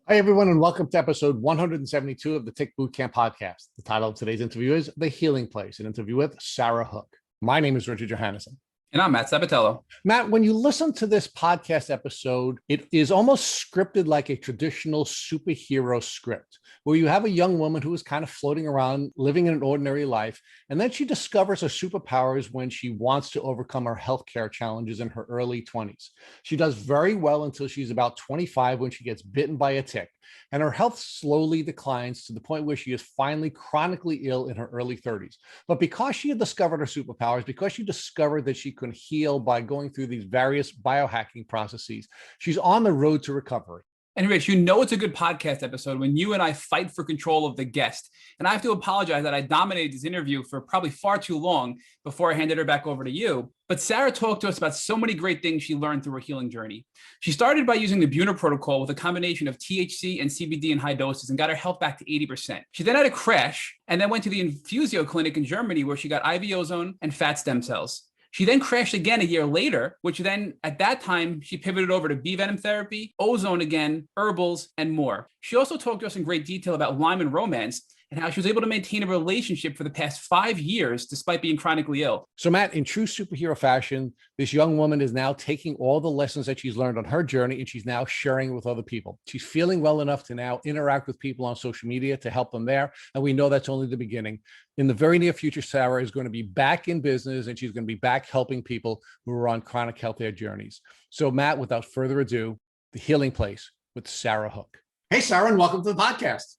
Hi, everyone, and welcome to episode 172 of the Tick Bootcamp podcast. The title of today's interview is The Healing Place, an interview with Sarah Hook. My name is Richard Johannesson. And I'm Matt Sabatello. Matt, when you listen to this podcast episode, it is almost scripted like a traditional superhero script, where you have a young woman who is kind of floating around, living in an ordinary life, and then she discovers her superpowers when she wants to overcome her healthcare challenges in her early 20s. She does very well until she's about 25 when she gets bitten by a tick, and her health slowly declines to the point where she is finally chronically ill in her early 30s. But because she had discovered her superpowers, because she discovered that she could heal by going through these various biohacking processes, she's on the road to recovery. And Rich, you know it's a good podcast episode when you and I fight for control of the guest. And I have to apologize that I dominated this interview for probably far too long before I handed her back over to you. But Sarah talked to us about so many great things she learned through her healing journey. She started by using the Buhner protocol with a combination of THC and CBD in high doses and got her health back to 80%. She then had a crash and then went to the Infusio clinic in Germany where she got IV ozone and fat stem cells. She then crashed again a year later, which then at that time, she pivoted over to B-venom therapy, ozone again, herbals, and more. She also talked to us in great detail about Lyme and romance and how she was able to maintain a relationship for the past 5 years despite being chronically ill. So, Matt, in true superhero fashion, this young woman is now taking all the lessons that she's learned on her journey and she's now sharing it with other people. She's feeling well enough to now interact with people on social media to help them there. And we know that's only the beginning. In the very near future, Sarah is going to be back in business and she's going to be back helping people who are on chronic healthcare journeys. So, Matt, without further ado, The Healing Place with Sarah Hook. Hey, Sarah, and welcome to the podcast.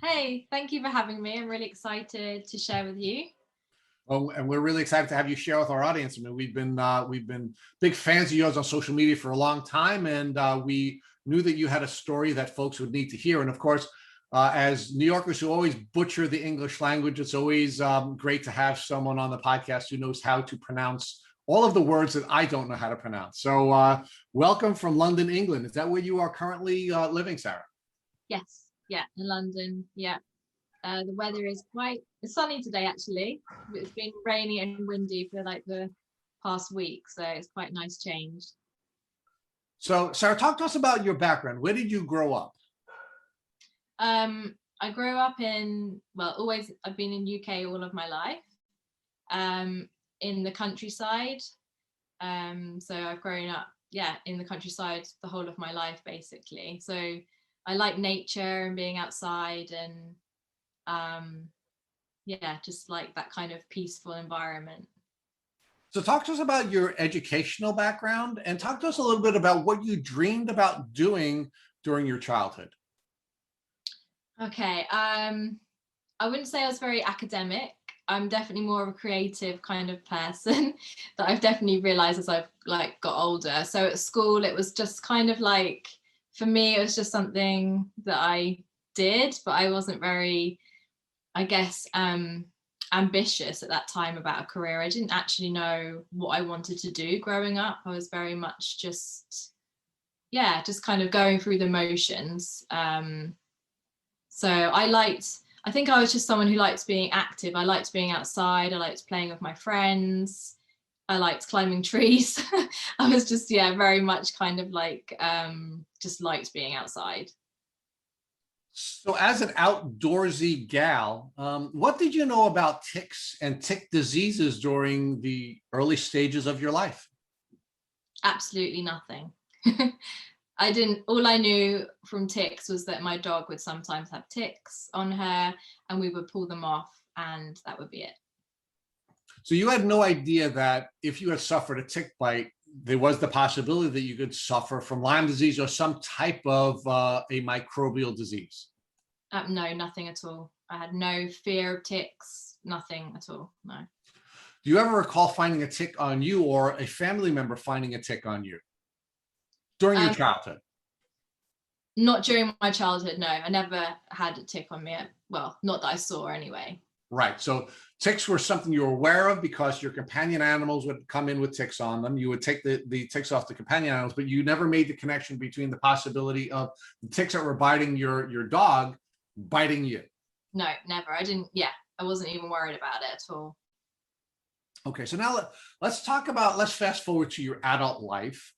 Hey, thank you for having me. I'm really excited to share with you. Oh, and we're really excited to have you share with our audience. I mean, we've been big fans of yours on social media for a long time, and we knew that you had a story that folks would need to hear. And of course, as New Yorkers who always butcher the English language, it's always great to have someone on the podcast who knows how to pronounce all of the words that I don't know how to pronounce. So welcome from London, England. Is that where you are currently living, Sarah? Yes. Yeah, in London. Yeah. The weather is it's sunny today, actually. It's been rainy and windy for like the past week. So it's quite a nice change. So, Sarah, talk to us about your background. Where did you grow up? I grew up I've been in UK all of my life, in the countryside. So I've grown up, in the countryside the whole of my life, basically. So I like nature and being outside and just like that kind of peaceful environment. So talk to us about your educational background and talk to us a little bit about what you dreamed about doing during your childhood. Okay. I wouldn't say I was very academic. I'm definitely more of a creative kind of person that I've definitely realized as I've got older. So at school, it was just kind of like, for me, it was just something that I did, but I wasn't very, I guess, ambitious at that time about a career. I didn't actually know what I wanted to do growing up. I was very much just kind of going through the motions. So I think I was just someone who liked being active. I liked being outside. I liked playing with my friends. I liked climbing trees. I was just, very much kind of just liked being outside. So as an outdoorsy gal, what did you know about ticks and tick diseases during the early stages of your life? Absolutely nothing. All I knew from ticks was that my dog would sometimes have ticks on her and we would pull them off and that would be it. So you had no idea that if you had suffered a tick bite, there was the possibility that you could suffer from Lyme disease or some type of a microbial disease? No, nothing at all. I had no fear of ticks, nothing at all, no. Do you ever recall finding a tick on you or a family member finding a tick on you during your childhood? Not during my childhood, no. I never had a tick on me. Well, not that I saw anyway. Right. So ticks were something you were aware of because your companion animals would come in with ticks on them. You would take the ticks off the companion animals, but you never made the connection between the possibility of the ticks that were biting your dog biting you. No, never. I didn't. I wasn't even worried about it at all. Okay, so now let's fast forward to your adult life.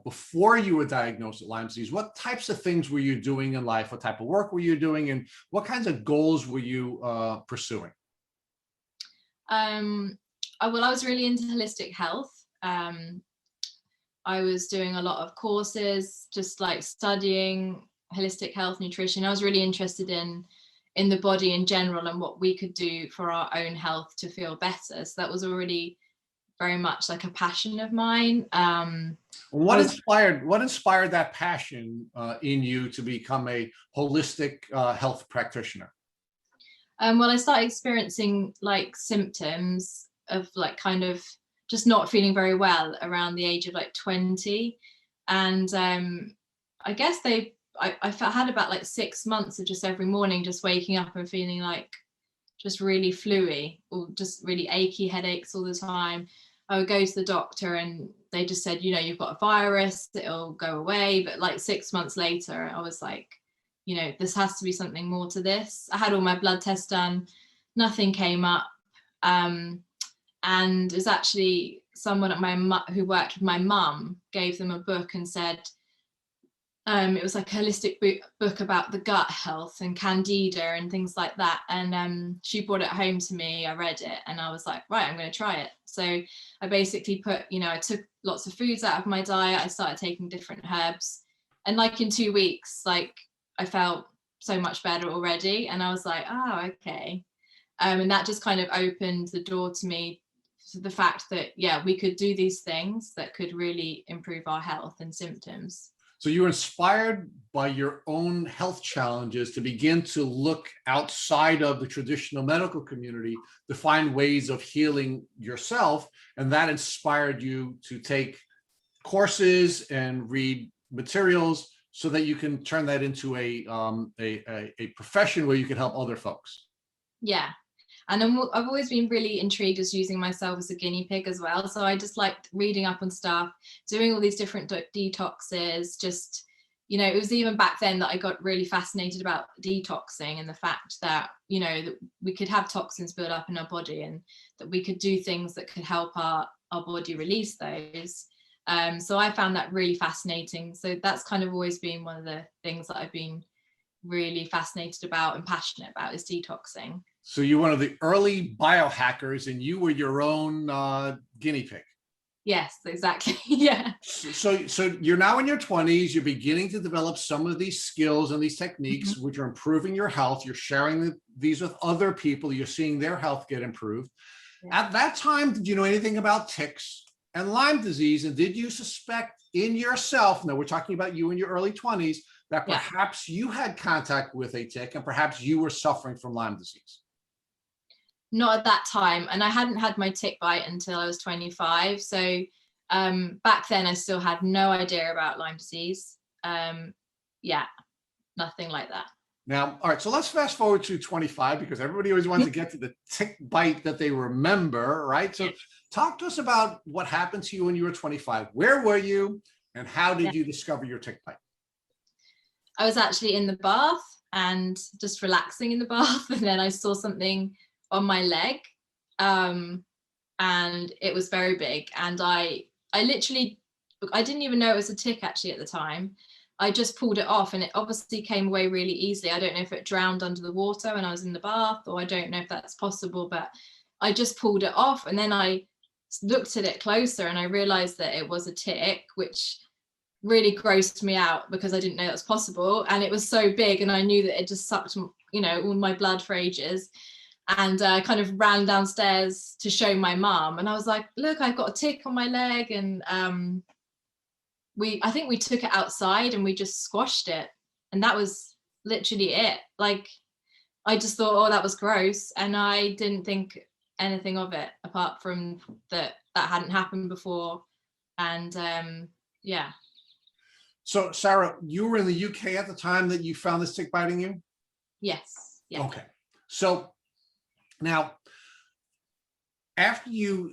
Before you were diagnosed with Lyme disease, what types of things were you doing in life? What type of work were you doing, and what kinds of goals were you pursuing? Well, I was really into holistic health. I was doing a lot of courses, just like studying holistic health, nutrition. I was really interested in the body in general and what we could do for our own health to feel better. So that was already very much like a passion of mine. What inspired that passion in you to become a holistic health practitioner? Well, I started experiencing like symptoms of like kind of just not feeling very well around the age of like 20. And I guess I had about like 6 months of just every morning just waking up and feeling like just really fluey or just really achy headaches all the time. I would go to the doctor and they just said, you know, you've got a virus, it'll go away. But like 6 months later, I was like, you know, this has to be something more to this. I had all my blood tests done, nothing came up. And it was actually someone at who worked with my mum gave them a book and said, it was like a holistic book about the gut health and candida and things like that. And she brought it home to me. I read it and I was like, right, I'm going to try it. So I basically put, you know, I took lots of foods out of my diet. I started taking different herbs. And like in 2 weeks, like I felt so much better already. And I was like, oh, okay. And that just kind of opened the door to me to the fact that, yeah, we could do these things that could really improve our health and symptoms. So you were inspired by your own health challenges to begin to look outside of the traditional medical community to find ways of healing yourself. And that inspired you to take courses and read materials so that you can turn that into a profession where you can help other folks. Yeah. And I've always been really intrigued as using myself as a guinea pig as well. So I just liked reading up on stuff, doing all these different detoxes. Just, you know, it was even back then that I got really fascinated about detoxing and the fact that, you know, that we could have toxins build up in our body and that we could do things that could help our body release those. So I found that really fascinating. So that's kind of always been one of the things that I've been really fascinated about and passionate about is detoxing. So you're one of the early biohackers and you were your own guinea pig. Yes, exactly. Yeah. So you're now in your 20s, you're beginning to develop some of these skills and these techniques, Mm-hmm. which are improving your health. You're sharing these with other people. You're seeing their health get improved. Yeah. At that time, did you know anything about ticks and Lyme disease? And did you suspect in yourself, now we're talking about you in your early 20s, that perhaps you had contact with a tick and perhaps you were suffering from Lyme disease? Not at that time. And I hadn't had my tick bite until I was 25. So back then I still had no idea about Lyme disease. Yeah, nothing like that. Now, all right, so let's fast forward to 25 because everybody always wants to get to the tick bite that they remember, right? So talk to us about what happened to you when you were 25. Where were you and how did you discover your tick bite? I was actually in the bath and just relaxing in the bath. And then I saw something on my leg and it was very big. And I didn't even know it was a tick actually at the time. I just pulled it off and it obviously came away really easily. I don't know if it drowned under the water when I was in the bath, or I don't know if that's possible, but I just pulled it off. And then I looked at it closer and I realized that it was a tick, which really grossed me out because I didn't know that was possible. And it was so big and I knew that it just sucked, you know, all my blood for ages. And I kind of ran downstairs to show my mom. And I was like, look, I've got a tick on my leg. And I think we took it outside and we just squashed it. And that was literally it. Like, I just thought, oh, that was gross. And I didn't think anything of it apart from that hadn't happened before. And yeah. So Sarah, you were in the UK at the time that you found this tick biting you? Yes. Yeah. Okay. So now, after you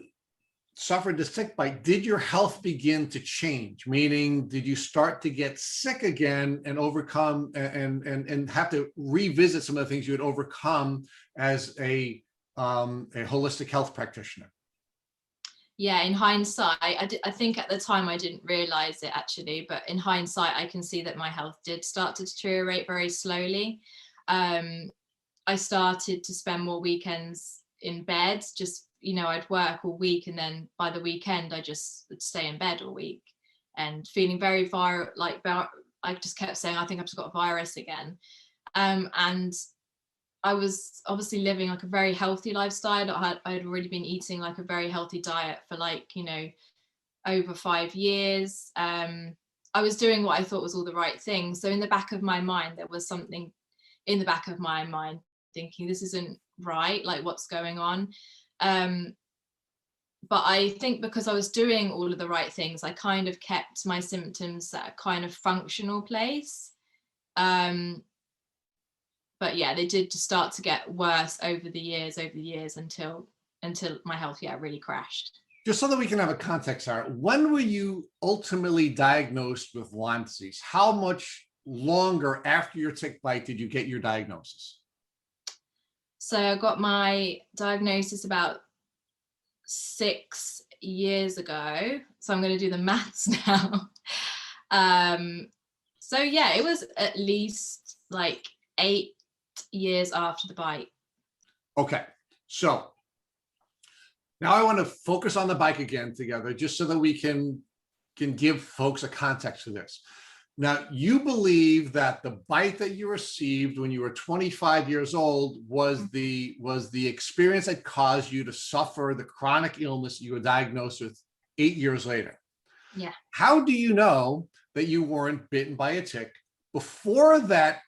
suffered this tick bite, did your health begin to change? Meaning, did you start to get sick again and overcome and have to revisit some of the things you had overcome as a holistic health practitioner? Yeah, in hindsight, I think at the time I didn't realize it actually, but in hindsight, I can see that my health did start to deteriorate very slowly. Um, I started to spend more weekends in bed. Just, I'd work all week, and then by the weekend, I just would stay in bed all week and feeling very viral. I just kept saying, I think I've just got a virus again. And I was obviously living like a very healthy lifestyle. I had already been eating like a very healthy diet for over 5 years. I was doing what I thought was all the right things. So in the back of my mind, there was something in the back of my mind thinking, this isn't right, like what's going on. But I think because I was doing all of the right things, I kind of kept my symptoms at a kind of functional place. But yeah, they did just start to get worse over the years until my health really crashed. Just so that we can have a context, Sarah, when were you ultimately diagnosed with Lyme disease? How much longer after your tick bite did you get your diagnosis? So I got my diagnosis about 6 years ago. So I'm going to do the maths now. So yeah, it was at least like 8 years after the bite. Okay, so now I want to focus on the bike again together, just so that we can give folks a context to this. Now, you believe that the bite that you received when you were 25 years old was the experience that caused you to suffer the chronic illness you were diagnosed with 8 years later. Yeah. How do you know that you weren't bitten by a tick before that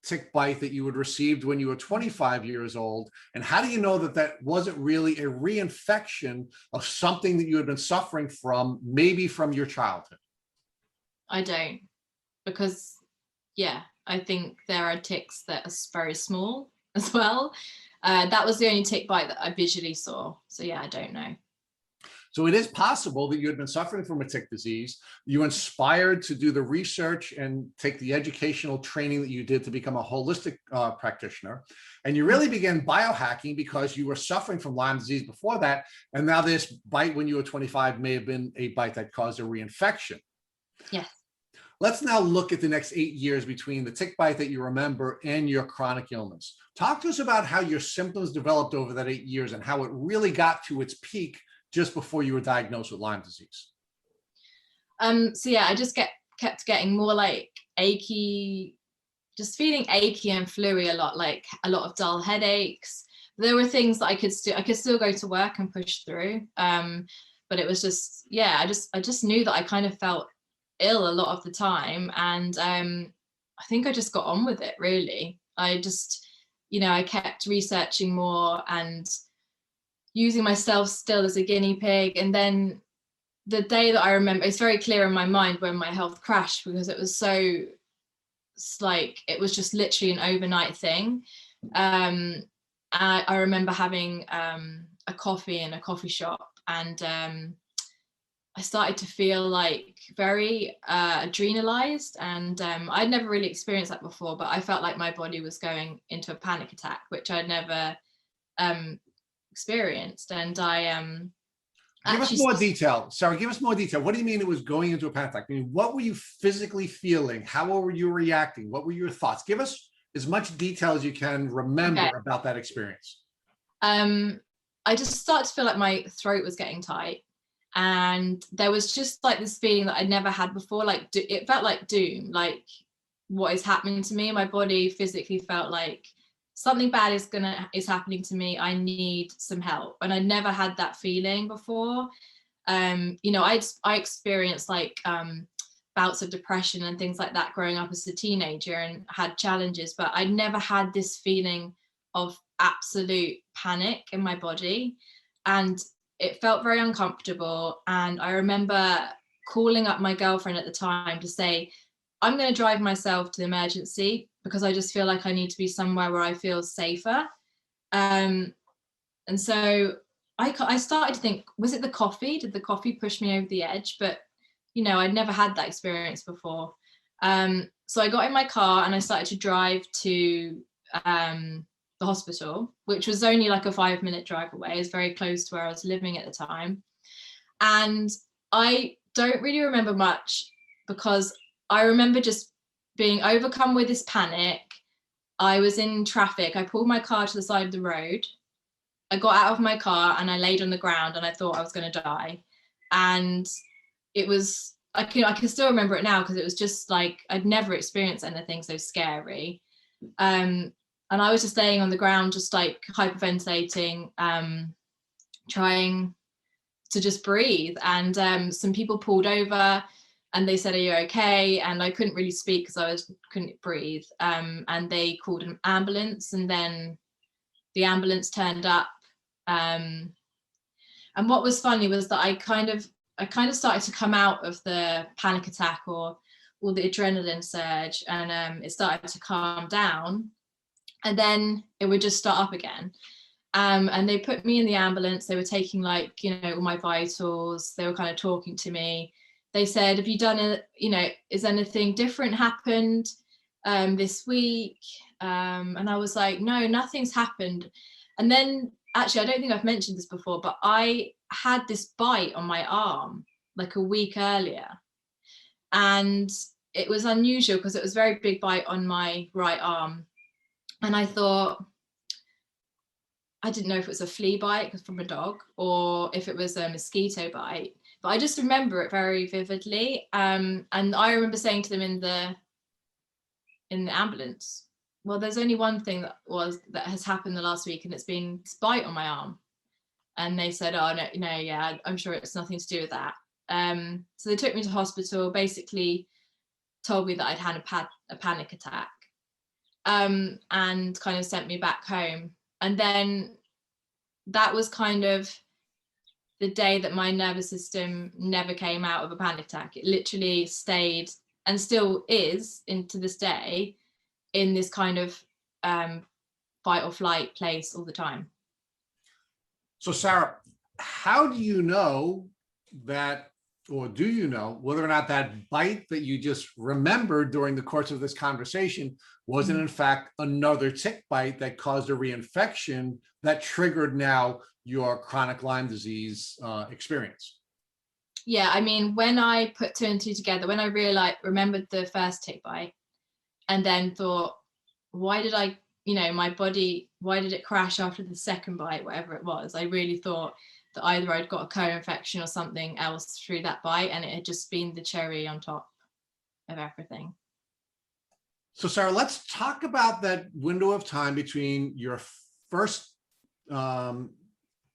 tick bite that you had received when you were 25 years old? And how do you know that that wasn't really a reinfection of something that you had been suffering from, maybe from your childhood? I don't, because I think there are ticks that are very small as well. That was the only tick bite that I visually saw. So yeah, I don't know. So it is possible that you had been suffering from a tick disease. You were inspired to do the research and take the educational training that you did to become a holistic practitioner. And you really began biohacking because you were suffering from Lyme disease before that. And now this bite when you were 25 may have been a bite that caused a reinfection. Yes. Let's now look at the next 8 years between the tick bite that you remember and your chronic illness. Talk to us about how your symptoms developed over that 8 years and how it really got to its peak just before you were diagnosed with Lyme disease. So yeah, I just kept getting more like achy, just feeling achy and fluey a lot, like a lot of dull headaches. There were things that I could still go to work and push through. But it was just, I just knew that I kind of felt ill a lot of the time. And I think I just got on with it, really. I just, I kept researching more and using myself still as a guinea pig. And then the day that I remember, it's very clear in my mind when my health crashed, because it was it was just literally an overnight thing. I remember having a coffee in a coffee shop, and I started to feel like very adrenalized, and I'd never really experienced that before, but I felt like my body was going into a panic attack, which I'd never experienced. And give us more detail. Sarah, give us more detail. What do you mean it was going into a panic attack? I mean, what were you physically feeling? How were you reacting? What were your thoughts? Give us as much detail as you can remember about that experience. I just started to feel like my throat was getting tight. And there was just like this feeling that I'd never had before. Like it felt like doom, like what is happening to me. My body physically felt like something bad is happening to me. I need some help. And I'd never had that feeling before. I experienced like bouts of depression and things like that growing up as a teenager, and had challenges, but I'd never had this feeling of absolute panic in my body. And it felt very uncomfortable. And I remember calling up my girlfriend at the time to say, I'm going to drive myself to the emergency because I just feel like I need to be somewhere where I feel safer. And so I started to think, was it the coffee? Did the coffee push me over the edge? But, I'd never had that experience before. So I got in my car and I started to drive to the the hospital, which was only like a 5-minute drive away. It was very close to where I was living at the time. And I don't really remember much, because I remember just being overcome with this panic. I was in traffic. I pulled my car to the side of the road. I got out of my car and I laid on the ground and I thought I was going to die. And it was, I can still remember it now, because it was just like, I'd never experienced anything so scary. And I was just laying on the ground, just like hyperventilating, trying to just breathe. And some people pulled over and they said, "Are you okay?" And I couldn't really speak because couldn't breathe. And they called an ambulance, and then the ambulance turned up. And what was funny was that I kind of started to come out of the panic attack or the adrenaline surge, and it started to calm down, and then it would just start up again. And they put me in the ambulance. They were taking like, all my vitals. They were kind of talking to me. They said, "Have you done it? Is anything different happened this week?" And I was like, "No, nothing's happened." And then, actually, I don't think I've mentioned this before, but I had this bite on my arm like a week earlier. And it was unusual because it was a very big bite on my right arm. And I thought, I didn't know if it was a flea bite from a dog or if it was a mosquito bite, but I just remember it very vividly. And I remember saying to them in the ambulance, "Well, there's only one thing that has happened the last week, and it's been this bite on my arm." And they said, "Oh no, yeah, I'm sure it's nothing to do with that." So they took me to hospital, basically told me that I'd had a panic attack, and kind of sent me back home. And then that was kind of the day that my nervous system never came out of a panic attack. It literally stayed, and still is to this day, in this kind of fight or flight place all the time. So Sarah, how do you know that, or do you know whether or not that bite that you just remembered during the course of this conversation wasn't in fact another tick bite that caused a reinfection that triggered now your chronic Lyme disease experience? Yeah, I mean, when I put 2 and 2 together, when I remembered the first tick bite, and then thought, why did my body, why did it crash after the second bite, whatever it was? I really thought that either I'd got a co-infection or something else through that bite, and it had just been the cherry on top of everything. So Sarah, let's talk about that window of time between your first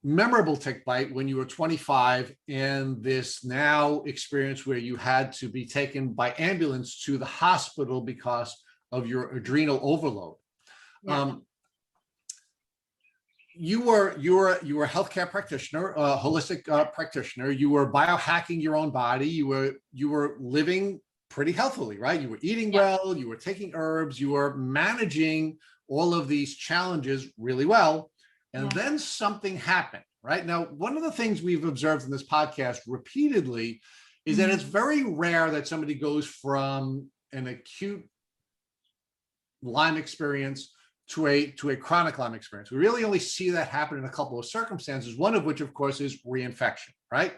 memorable tick bite when you were 25 and this now experience where you had to be taken by ambulance to the hospital because of your adrenal overload. Yeah. You were a healthcare practitioner, a holistic practitioner. You were biohacking your own body. You were living pretty healthily, right? You were eating well. You were taking herbs. You were managing all of these challenges really well. And then something happened, right? Now, one of the things we've observed in this podcast repeatedly is that it's very rare that somebody goes from an acute Lyme experience to a chronic Lyme experience. We really only see that happen in a couple of circumstances, one of which, of course, is reinfection, right?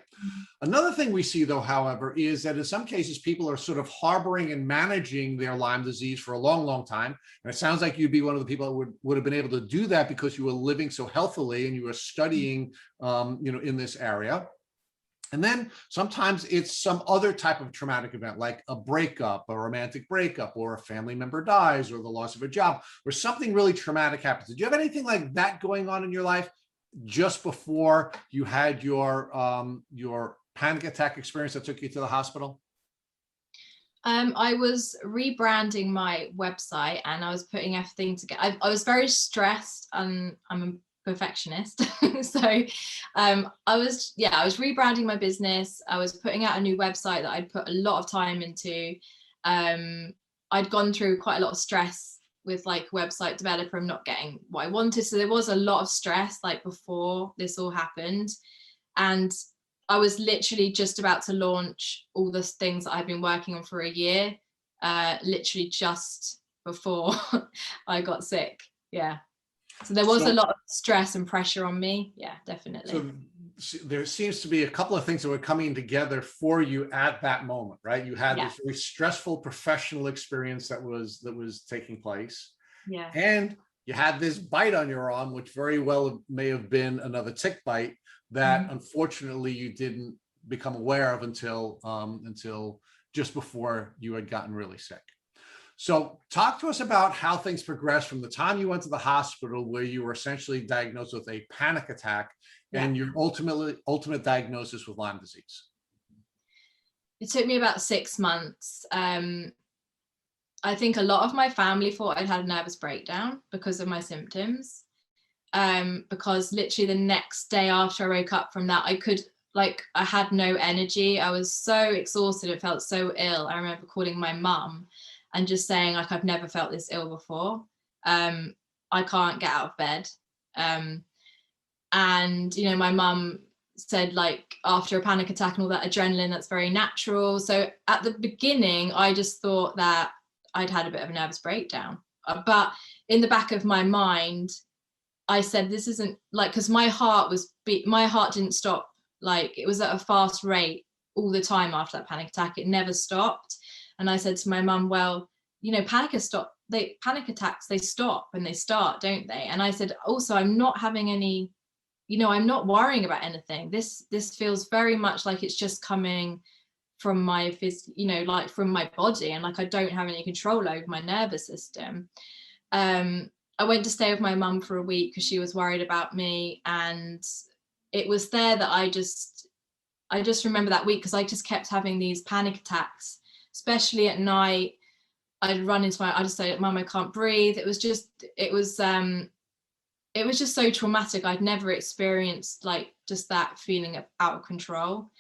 Another thing we see, though, however, is that in some cases, people are sort of harboring and managing their Lyme disease for a long, long time. And it sounds like you'd be one of the people that would have been able to do that because you were living so healthily and you were studying, in this area. And then sometimes it's some other type of traumatic event, like a breakup, a romantic breakup, or a family member dies, or the loss of a job, or something really traumatic happens. Did you have anything like that going on in your life just before you had your panic attack experience that took you to the hospital? I was rebranding my website and I was putting everything together. I was very stressed, and I'm a perfectionist. So I was rebranding my business. I was putting out a new website that I'd put a lot of time into. I'd gone through quite a lot of stress with like website developer and not getting what I wanted. So there was a lot of stress like before this all happened. And I was literally just about to launch all the things that I've been working on for a year, literally just before I got sick. Yeah. So there was So- a lot of stress and pressure on me. Yeah, definitely. There seems to be a couple of things that were coming together for you at that moment, right? You had Yeah. this very stressful professional experience that was taking place, Yeah. and you had this bite on your arm, which very well may have been another tick bite that unfortunately you didn't become aware of until just before you had gotten really sick. So talk to us about how things progressed from the time you went to the hospital, where you were essentially diagnosed with a panic attack, and your ultimate diagnosis with Lyme disease. It took me about 6 months. I think a lot of my family thought I'd had a nervous breakdown because of my symptoms. Because literally the next day after I woke up from that, I had no energy. I was so exhausted. It felt so ill. I remember calling my mum and just saying, like, I've never felt this ill before. I can't get out of bed. And, you know, my mum said, like, after a panic attack and all that adrenaline, that's very natural. So at the beginning, I just thought that I'd had a bit of a nervous breakdown. But in the back of my mind, I said, this isn't like, because my heart didn't stop. Like, it was at a fast rate all the time after that panic attack. It never stopped. And I said to my mum, well, you know, panic attacks, they stop and they start, don't they? And I said, also, I'm not having any, you know, I'm not worrying about anything. This feels very much like it's just coming from my you know, like from my body, and like I don't have any control over my nervous system. I went to stay with my mum for a week because she was worried about me, and it was there that I just remember that week, because I just kept having these panic attacks, especially at night. I'd just say, Mum, I can't breathe. It was just so traumatic. I'd never experienced like just that feeling of out of control.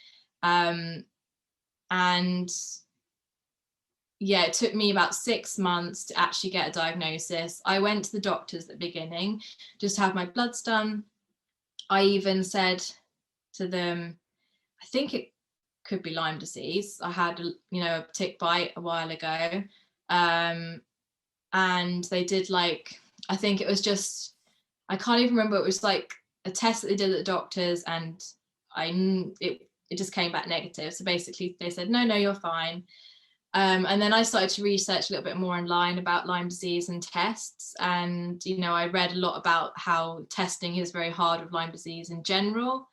And yeah, it took me about 6 months to actually get a diagnosis. I went to the doctors at the beginning just to have my bloods done. I even said to them, I think it could be Lyme disease. I had, you know, a tick bite a while ago. And they did, like, I think it was just, I can't even remember. It was like a test that they did at the doctors, and it just came back negative. So basically they said, no, you're fine. And then I started to research a little bit more online about Lyme disease and tests. And, you know, I read a lot about how testing is very hard with Lyme disease in general.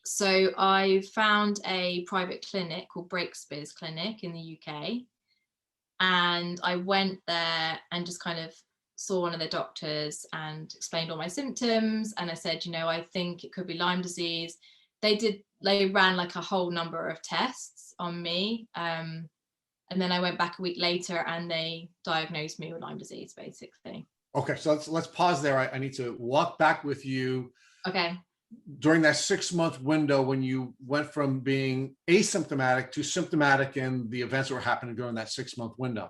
So I found a private clinic called Breakspears Clinic in the UK. And I went there and just kind of saw one of the doctors and explained all my symptoms. And I said, you know, I think it could be Lyme disease. They ran like a whole number of tests on me. And then I went back a week later and they diagnosed me with Lyme disease, basically. Okay, so let's pause there. I need to walk back with you. Okay. During that 6 month window, when you went from being asymptomatic to symptomatic, and the events that were happening during that 6 month window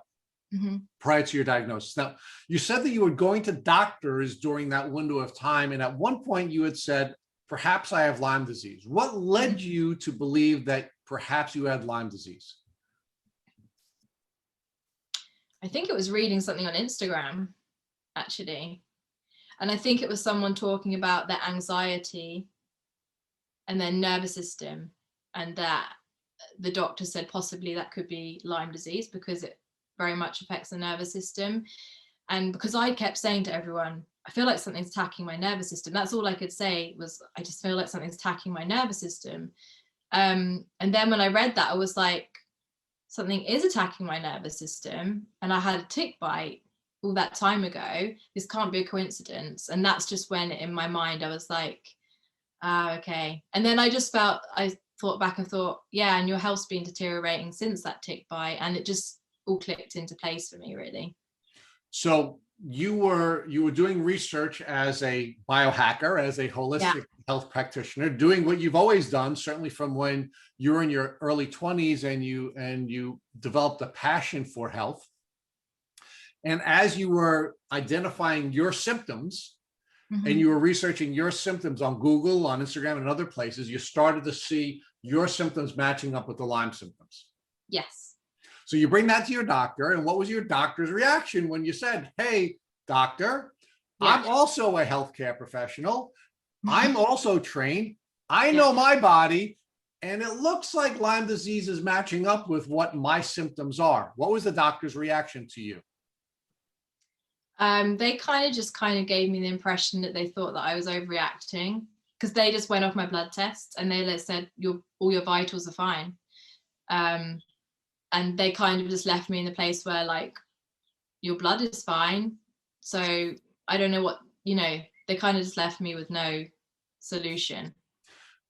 prior to your diagnosis. Now, you said that you were going to doctors during that window of time, and at one point you had said, perhaps I have Lyme disease. What led you to believe that perhaps you had Lyme disease? I think it was reading something on Instagram, actually. And I think it was someone talking about their anxiety and their nervous system, and that the doctor said possibly that could be Lyme disease because it very much affects the nervous system. And because I kept saying to everyone, I feel like something's attacking my nervous system. That's all I could say was, I just feel like something's attacking my nervous system. And then when I read that, I was like, something is attacking my nervous system. And I had a tick bite all that time ago. This can't be a coincidence. And that's just when in my mind, I was like, okay. And then I thought back and thought, yeah, and your health's been deteriorating since that tick bite. And it just all clicked into place for me, really. So you were doing research as a biohacker, as a holistic health practitioner, doing what you've always done, certainly from when you were in your early 20s and you developed a passion for health. And as you were identifying your symptoms and you were researching your symptoms on Google, on Instagram, and other places, you started to see your symptoms matching up with the Lyme symptoms. Yes. So you bring that to your doctor, and what was your doctor's reaction when you said, hey, doctor, Yeah. I'm also a healthcare professional. I'm also trained. I know my body, and it looks like Lyme disease is matching up with what my symptoms are. What was the doctor's reaction to you? They kind of gave me the impression that they thought that I was overreacting, because they just went off my blood tests and they said all your vitals are fine. And they kind of just left me in the place where, like, your blood is fine. So I don't know what, they kind of just left me with no solution.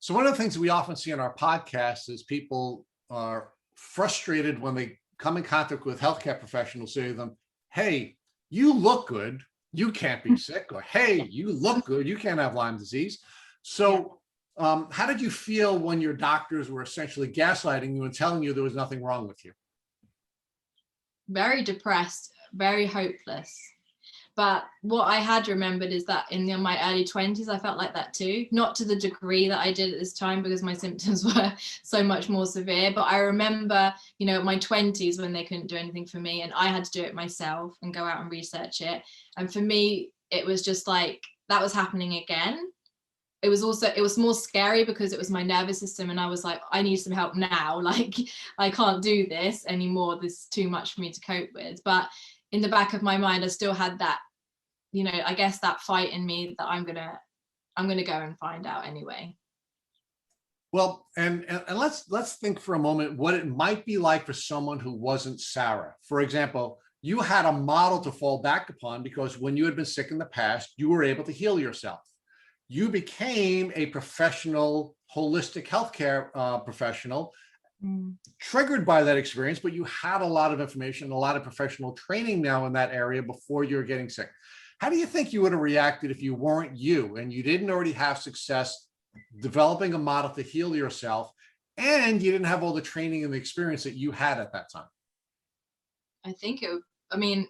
So one of the things we often see on our podcast is people are frustrated when they come in contact with healthcare professionals, say to them, hey, you look good, you can't be sick, or hey, you look good, you can't have Lyme disease. So how did you feel when your doctors were essentially gaslighting you and telling you there was nothing wrong with you? Very depressed, very hopeless. But what I had remembered is that in my early 20s, I felt like that too. Not to the degree that I did at this time, because my symptoms were so much more severe. But I remember, my 20s, when they couldn't do anything for me and I had to do it myself and go out and research it. And for me, it was just like that was happening again. It was more scary because it was my nervous system, and I was like, I need some help now. Like, I can't do this anymore. This is too much for me to cope with. But in the back of my mind, I still had that, I guess that fight in me that I'm gonna go and find out anyway. Well, and let's think for a moment what it might be like for someone who wasn't Sarah. For example, you had a model to fall back upon because when you had been sick in the past, you were able to heal yourself. You became a professional, holistic healthcare professional, triggered by that experience, but you had a lot of information, a lot of professional training now in that area before you were getting sick. How do you think you would have reacted if you weren't you and you didn't already have success developing a model to heal yourself, and you didn't have all the training and the experience that you had at that time? I think it would be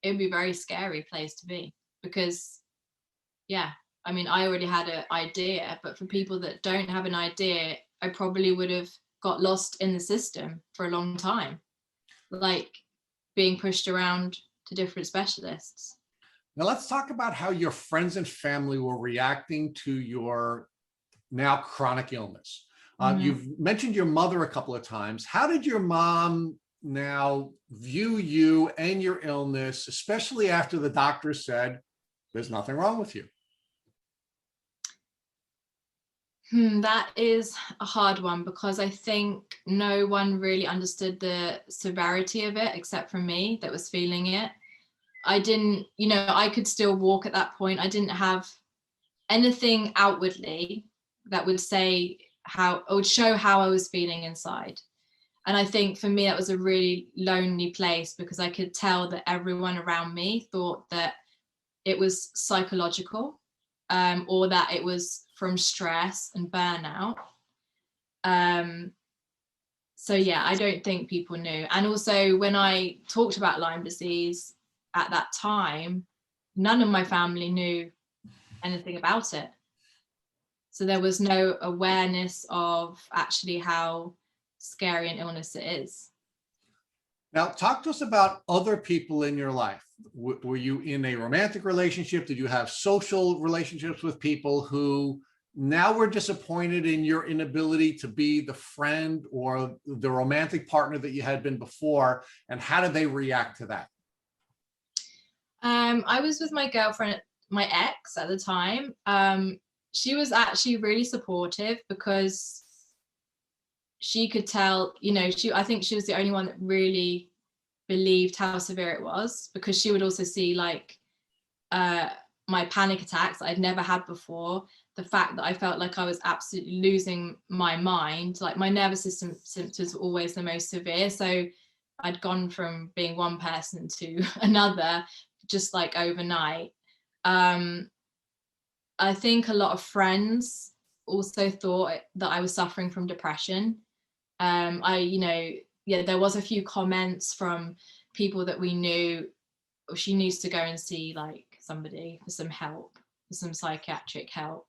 a very scary place to be, because I already had an idea, but for people that don't have an idea, I probably would have got lost in the system for a long time, like being pushed around to different specialists. Now let's talk about how your friends and family were reacting to your now chronic illness. You've mentioned your mother a couple of times. How did your mom now view you and your illness, especially after the doctor said there's nothing wrong with you? That is a hard one, because I think no one really understood the severity of it except for me that was feeling it. I didn't, I could still walk at that point. I didn't have anything outwardly that would say would show how I was feeling inside. And I think for me, that was a really lonely place, because I could tell that everyone around me thought that it was psychological, or that it was from stress and burnout. So yeah, I don't think people knew. And also when I talked about Lyme disease at that time, none of my family knew anything about it. So there was no awareness of actually how scary an illness it is. Now, talk to us about other people in your life. Were you in a romantic relationship? Did you have social relationships with people who now were disappointed in your inability to be the friend or the romantic partner that you had been before? And how did they react to that? I was with my girlfriend, my ex at the time. She was actually really supportive, because she could tell, I think she was the only one that really believed how severe it was, because she would also see like my panic attacks that I'd never had before, the fact that I felt like I was absolutely losing my mind, like my nervous system symptoms were always the most severe. So I'd gone from being one person to another just like overnight. I think a lot of friends also thought that I was suffering from depression. There was a few comments from people that we knew. She needs to go and see like somebody for some help, for some psychiatric help.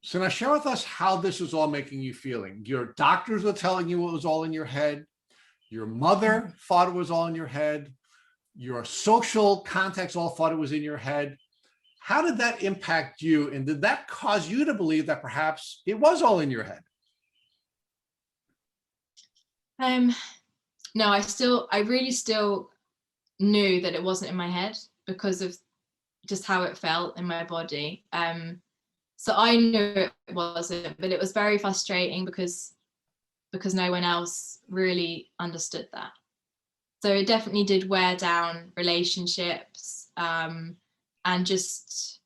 So now share with us how this was all making you feeling. Your doctors were telling you it was all in your head. Your mother thought it was all in your head. Your social contacts all thought it was in your head. How did that impact you? And did that cause you to believe that perhaps it was all in your head? No, I really still knew that it wasn't in my head because of just how it felt in my body. So I knew it wasn't, but it was very frustrating because no one else really understood that. So it definitely did wear down relationships, and just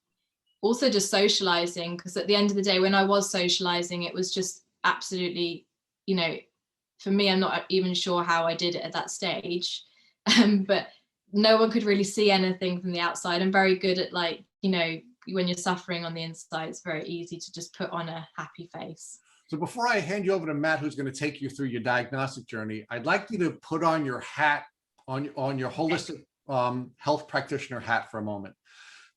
also just socializing, because at the end of the day, when I was socializing, it was just absolutely, for me, I'm not even sure how I did it at that stage. But no one could really see anything from the outside. I'm very good at, like, when you're suffering on the inside, it's very easy to just put on a happy face. So before I hand you over to Matt, who's going to take you through your diagnostic journey, I'd like you to put on your hat, on your holistic health practitioner hat for a moment.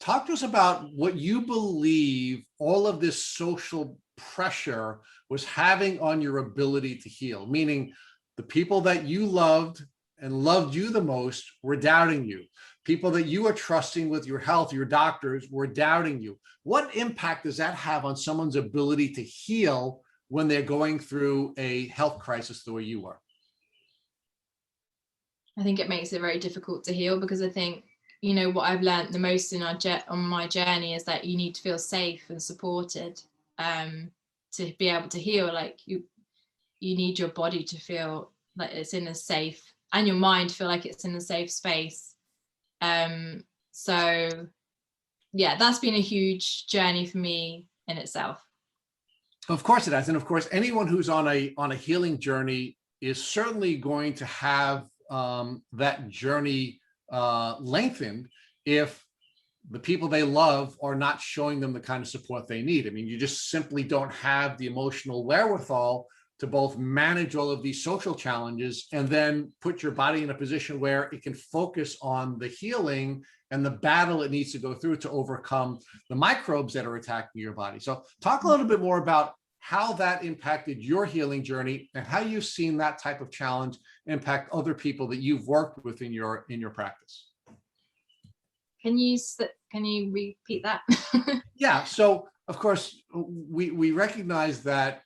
Talk to us about what you believe all of this social pressure was having on your ability to heal, meaning the people that you loved and loved you the most were doubting you. People that you are trusting with your health, your doctors, were doubting you. What impact does that have on someone's ability to heal when they're going through a health crisis the way you are? I think it makes it very difficult to heal, because I think, what I've learned the most on my journey is that you need to feel safe and supported, to be able to heal. Like you need your body to feel like it's in a safe, and your mind to feel like it's in a safe space. So yeah, that's been a huge journey for me in itself. Of course it has. And of course, anyone who's on a healing journey is certainly going to have that journey lengthened if the people they love are not showing them the kind of support they need. I mean, you just simply don't have the emotional wherewithal to both manage all of these social challenges and then put your body in a position where it can focus on the healing and the battle it needs to go through to overcome the microbes that are attacking your body. So talk a little bit more about how that impacted your healing journey and how you've seen that type of challenge impact other people that you've worked with in your practice. Can you repeat that? Yeah. So of course, we recognize that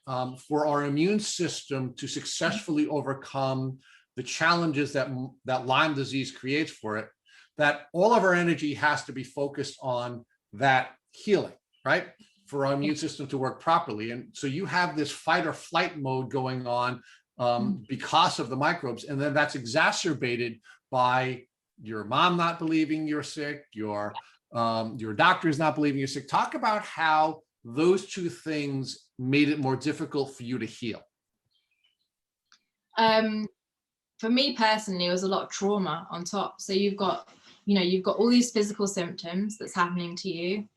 for our immune system to successfully overcome the challenges that Lyme disease creates for it, that all of our energy has to be focused on that healing, right? For our immune system to work properly. And so you have this fight or flight mode going on because of the microbes. And then that's exacerbated by your mom not believing you're sick, your doctor's not believing you're sick. Talk about how those two things made it more difficult for you to heal. For me personally, it was a lot of trauma on top. So you've got all these physical symptoms that's happening to you.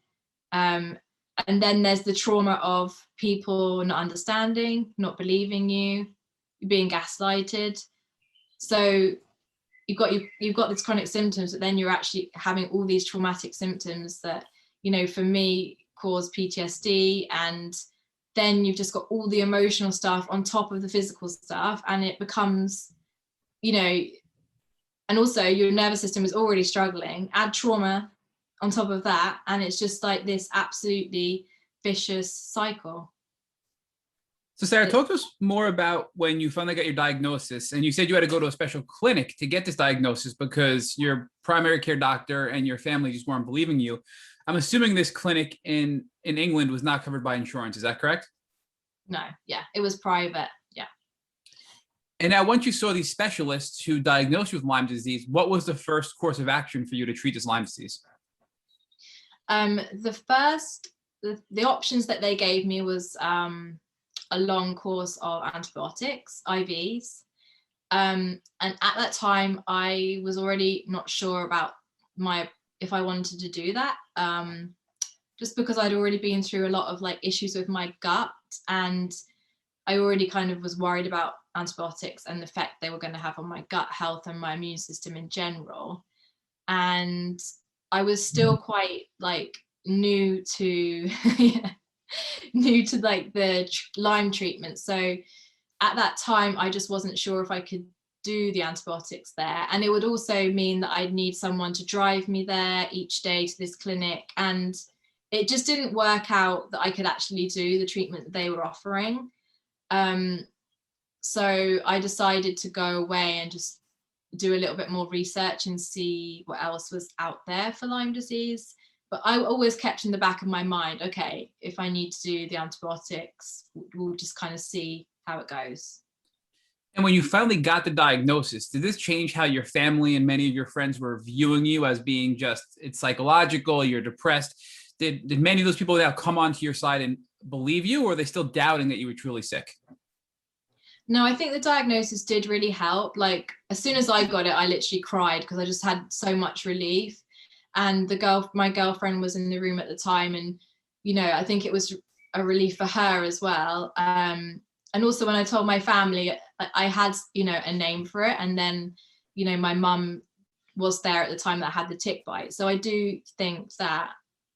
And then there's the trauma of people not understanding, not believing you, being gaslighted. So you've got these chronic symptoms, but then you're actually having all these traumatic symptoms that, for me, cause PTSD. And then you've just got all the emotional stuff on top of the physical stuff, and it becomes, and also your nervous system is already struggling, add trauma on top of that, and it's just like this absolutely vicious cycle. So Sarah, talk to us more about when you finally got your diagnosis, and you said you had to go to a special clinic to get this diagnosis because your primary care doctor and your family just weren't believing you. I'm assuming this clinic in England was not covered by insurance. Is that correct? No, yeah, it was private. Yeah. And now once you saw these specialists who diagnosed you with Lyme disease, what was the first course of action for you to treat this Lyme disease? The options that they gave me was a long course of antibiotics, IVs. And at that time, I was already not sure about if I wanted to do that, just because I'd already been through a lot of issues with my gut, and I already kind of was worried about antibiotics and the effect they were going to have on my gut health and my immune system in general. And I was still quite new to the Lyme treatment. So at that time, I just wasn't sure if I could do the antibiotics there. And it would also mean that I'd need someone to drive me there each day to this clinic. And it just didn't work out that I could actually do the treatment that they were offering. So I decided to go away and just do a little bit more research and see what else was out there for Lyme disease. But I always kept in the back of my mind, okay, if I need to do the antibiotics, we'll just kind of see how it goes. And when you finally got the diagnosis, did this change how your family and many of your friends were viewing you as being just, it's psychological, you're depressed? Did many of those people now come onto your side and believe you, or are they still doubting that you were truly sick? No, I think the diagnosis did really help. Like, as soon as I got it, I literally cried because I just had so much relief. And my girlfriend was in the room at the time, and I think it was a relief for her as well. And also when I told my family, I had a name for it, and then my mum was there at the time that had the tick bite. So I do think that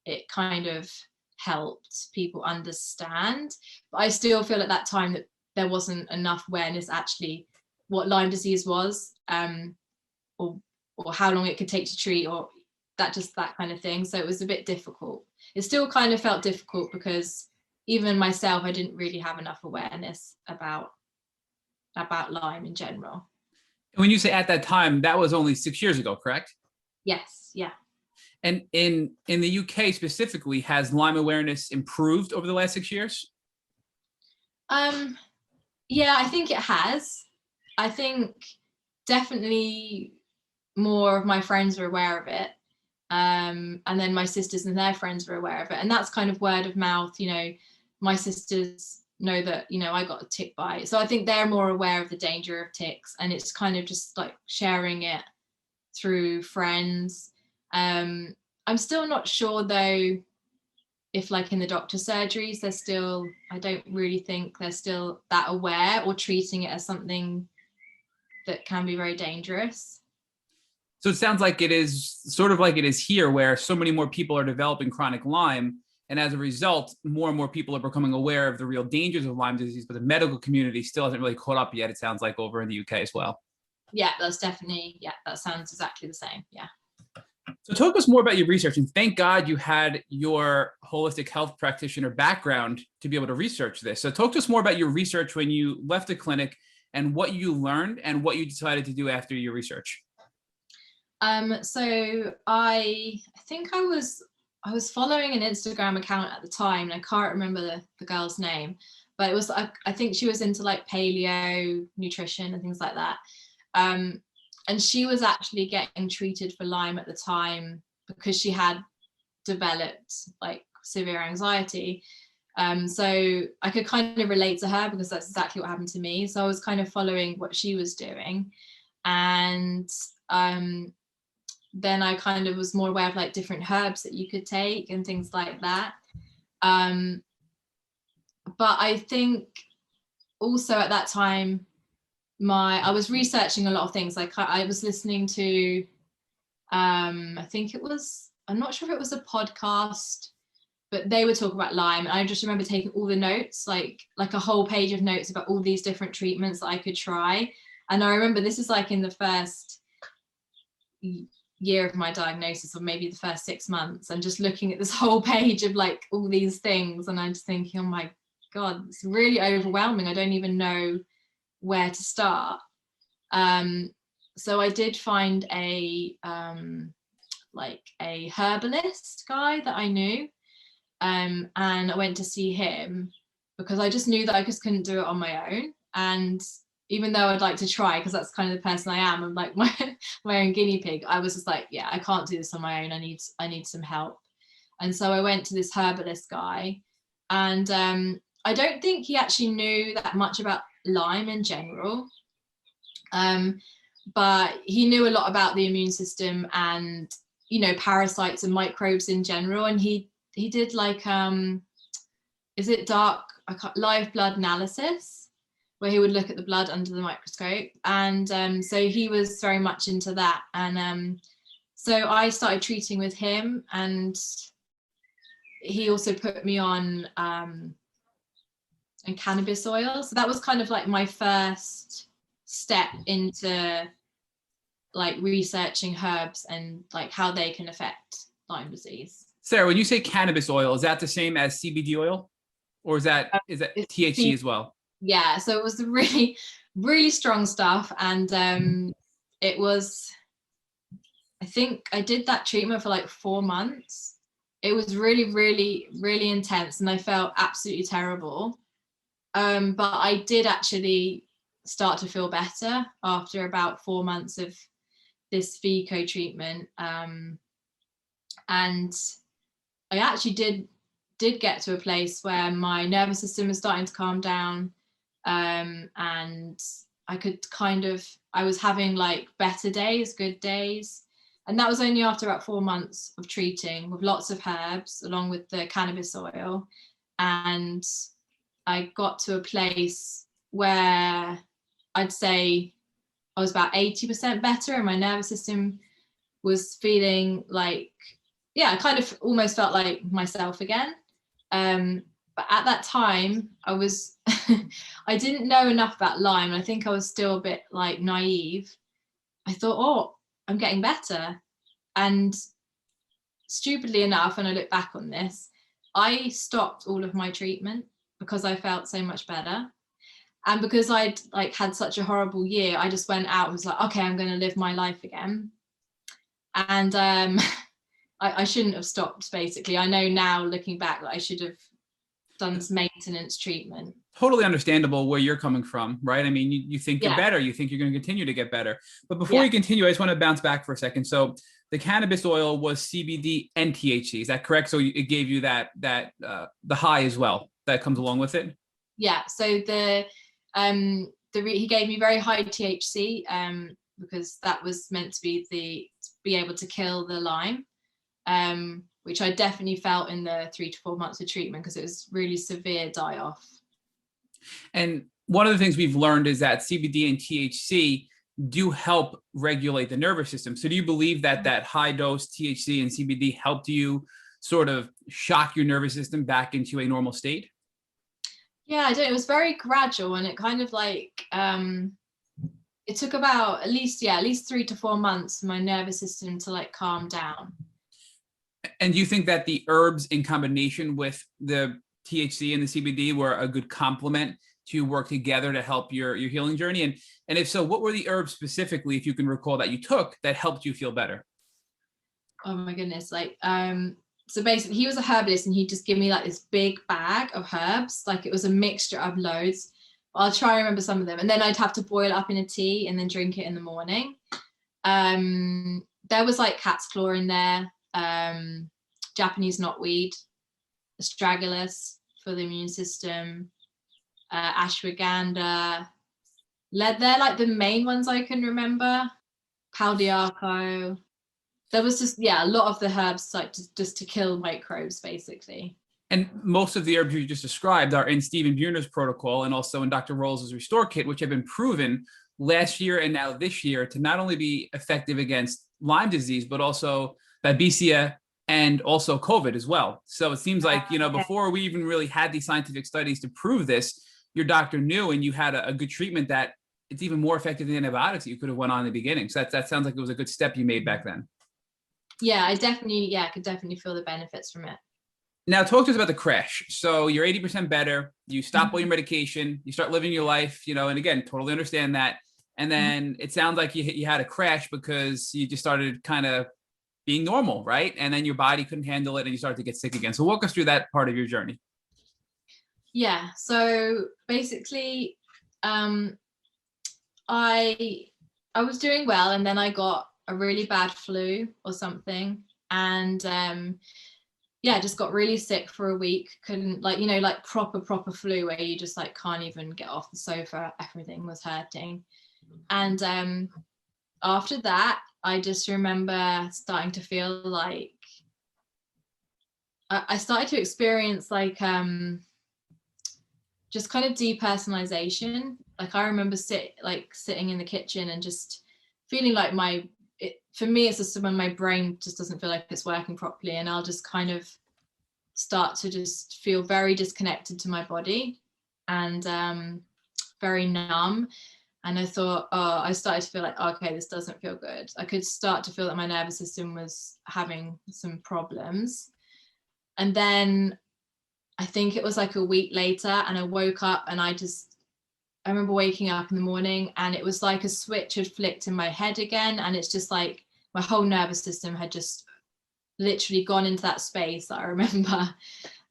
it kind of helped people understand. But I still feel at that time that there wasn't enough awareness actually what Lyme disease was, or how long it could take to treat, or that kind of thing. So it was a bit difficult. It still kind of felt difficult because even myself, I didn't really have enough awareness about Lyme in general. And when you say at that time, that was only 6 years ago, correct? Yes, yeah. And in the UK specifically, has Lyme awareness improved over the last 6 years? Yeah, I think it has. I think definitely more of my friends are aware of it. And then my sisters and their friends were aware of it. And that's kind of word of mouth. My sisters know that, I got a tick bite. So I think they're more aware of the danger of ticks. And it's kind of just like sharing it through friends. I'm still not sure though, if like in the doctor's surgeries, I don't really think they're still that aware or treating it as something that can be very dangerous. So it sounds like it is sort of like it is here, where so many more people are developing chronic Lyme. And as a result, more and more people are becoming aware of the real dangers of Lyme disease, but the medical community still hasn't really caught up yet, it sounds like, over in the UK as well. Yeah, that sounds exactly the same. Yeah. So talk to us more about your research. And thank God you had your holistic health practitioner background to be able to research this. So talk to us more about your research when you left the clinic and what you learned and what you decided to do after your research. So I think I was following an Instagram account at the time, and I can't remember the girl's name, but it was, I think she was into like paleo nutrition and things like that. And she was actually getting treated for Lyme at the time because she had developed like severe anxiety. So I could kind of relate to her because that's exactly what happened to me. So I was kind of following what she was doing. And then I kind of was more aware of like different herbs that you could take and things like that. But I think also at that time, I was researching a lot of things. Like I was listening to, I'm not sure if it was a podcast, but they would talk about Lyme. And I just remember taking all the notes, like a whole page of notes about all these different treatments that I could try. And I remember this is like in the first year of my diagnosis, or maybe the first 6 months, and just looking at this whole page of like all these things. And I'm just thinking, oh my God, it's really overwhelming. I don't even know where to start. So I did find a herbalist guy that I knew, and I went to see him because I just knew that I just couldn't do it on my own. And even though I'd like to try, because that's kind of the person I am, I'm like my own guinea pig, I was just like, yeah, I can't do this on my own. I need some help. And so I went to this herbalist guy, and I don't think he actually knew that much about Lyme in general, but he knew a lot about the immune system and parasites and microbes in general. And he did like live blood analysis, where he would look at the blood under the microscope. And so he was very much into that. And so I started treating with him, and he also put me on and cannabis oil. So that was kind of like my first step into like researching herbs and like how they can affect Lyme disease. Sarah, when you say cannabis oil, is that the same as CBD oil, or is that THC as well? Yeah, so it was the really, really strong stuff, and it was, I think I did that treatment for like 4 months. It was really, really, really intense, and I felt absolutely terrible. But I did actually start to feel better after about 4 months of this Vico treatment. And I actually did get to a place where my nervous system was starting to calm down. And I could I was having like better days, good days. And that was only after about 4 months of treating with lots of herbs along with the cannabis oil. And I got to a place where I'd say I was about 80% better, and my nervous system was feeling like, I kind of almost felt like myself again. But at that time, I was, I didn't know enough about Lyme. I think I was still a bit like naive. I thought, oh, I'm getting better. And stupidly enough, when I look back on this, I stopped all of my treatment because I felt so much better. And because I'd like had such a horrible year, I just went out and was like, okay, I'm going to live my life again. And I shouldn't have stopped, basically. I know now, looking back, that I should have done some maintenance treatment. Totally understandable where you're coming from, right? I mean, you think you're better. You think you're going to continue to get better. But before you continue, I just want to bounce back for a second. So the cannabis oil was CBD and THC. Is that correct? So it gave you that the high as well that comes along with it? Yeah. So he gave me very high THC because that was meant to be able to kill the Lyme. Which I definitely felt in the 3 to 4 months of treatment, because it was really severe die-off. And one of the things we've learned is that CBD and THC do help regulate the nervous system. So do you believe that that high dose THC and CBD helped you sort of shock your nervous system back into a normal state? Yeah, I don't. It was very gradual, and it kind of like it took about at least 3 to 4 months for my nervous system to like calm down. And do you think that the herbs in combination with the THC and the CBD were a good complement to work together to help your healing journey? And if so, what were the herbs specifically, if you can recall, that you took that helped you feel better? Oh my goodness. Like, so basically he was a herbalist, and he'd just give me like this big bag of herbs. Like it was a mixture of loads. I'll try and remember some of them. And then I'd have to boil it up in a tea and then drink it in the morning. There was like cat's claw in there. Japanese knotweed, astragalus for the immune system, ashwagandha. They're like the main ones I can remember. Pau d'arco. There was just a lot of the herbs like just to kill microbes, basically. And most of the herbs you just described are in Stephen Buhner's protocol and also in Dr. Rolls' Restore Kit, which have been proven last year and now this year to not only be effective against Lyme disease, but also Babesia and also COVID as well. So it seems like, before we even really had these scientific studies to prove this, your doctor knew, and you had a good treatment that it's even more effective than antibiotics that you could have went on in the beginning. So that sounds like it was a good step you made back then. Yeah, I could definitely feel the benefits from it. Now talk to us about the crash. So you're 80% better, you stop all your medication, you start living your life, and again, totally understand that. And then it sounds like you had a crash because you just started kind of being normal, right? And then your body couldn't handle it and you started to get sick again. So walk us through that part of your journey. Yeah, so basically, I was doing well, and then I got a really bad flu or something, and just got really sick for a week. Couldn't like proper flu where you just like can't even get off the sofa. Everything was hurting. And after that, I just remember starting to feel like I started to experience like just kind of depersonalization. Like I remember sitting in the kitchen and just feeling like for me, it's just when my brain just doesn't feel like it's working properly, and I'll just kind of start to just feel very disconnected to my body and very numb. And I thought, oh, I started to feel like, okay, this doesn't feel good. I could start to feel that my nervous system was having some problems. And then I think it was like a week later, and I woke up, and I remember waking up in the morning, and it was like a switch had flicked in my head again. And it's just like my whole nervous system had just literally gone into that space that I remember.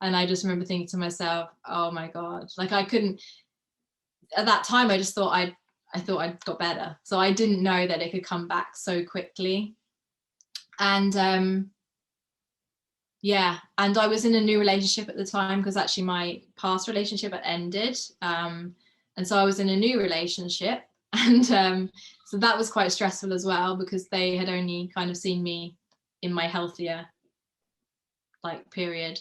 And I just remember thinking to myself, oh my God, like I couldn't, at that time, I just thought I thought I'd got better. So I didn't know that it could come back so quickly. And yeah, and I was in a new relationship at the time, because actually my past relationship had ended. And so I was in a new relationship. And so that was quite stressful as well, because they had only kind of seen me in my healthier like period.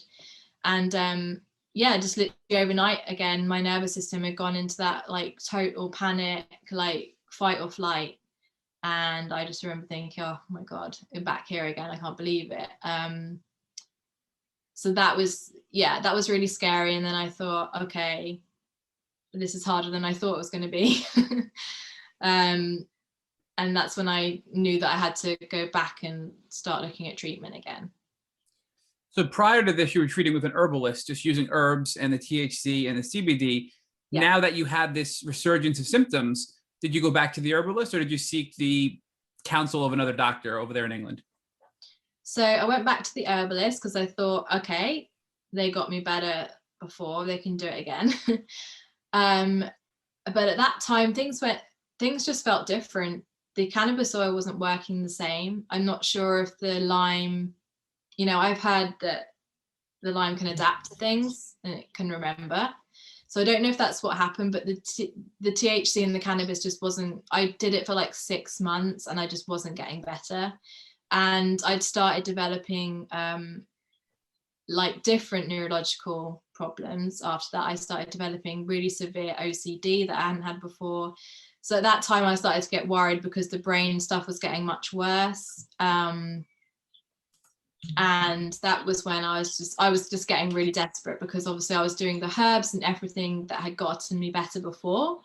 And yeah, just literally overnight again, my nervous system had gone into that like total panic, like fight or flight. And I just remember thinking, oh my God, I'm back here again. I can't believe it. So that was really scary. And then I thought, okay, this is harder than I thought it was going to be. And that's when I knew that I had to go back and start looking at treatment again. So prior to this, you were treating with an herbalist, just using herbs and the THC and the CBD. Yeah. Now that you had this resurgence of symptoms, did you go back to the herbalist, or did you seek the counsel of another doctor over there in England? So I went back to the herbalist, because I thought, okay, they got me better before, they can do it again. But at that time, things just felt different. The cannabis oil wasn't working the same. I'm not sure if the lime, I've heard that the lime can adapt to things and it can remember. So I don't know if that's what happened, but the THC and the cannabis just wasn't, I did it for like 6 months and I just wasn't getting better. And I'd started developing like different neurological problems. After that, I started developing really severe OCD that I hadn't had before. So at that time I started to get worried, because the brain stuff was getting much worse. And that was when I was just getting really desperate, because obviously I was doing the herbs and everything that had gotten me better before,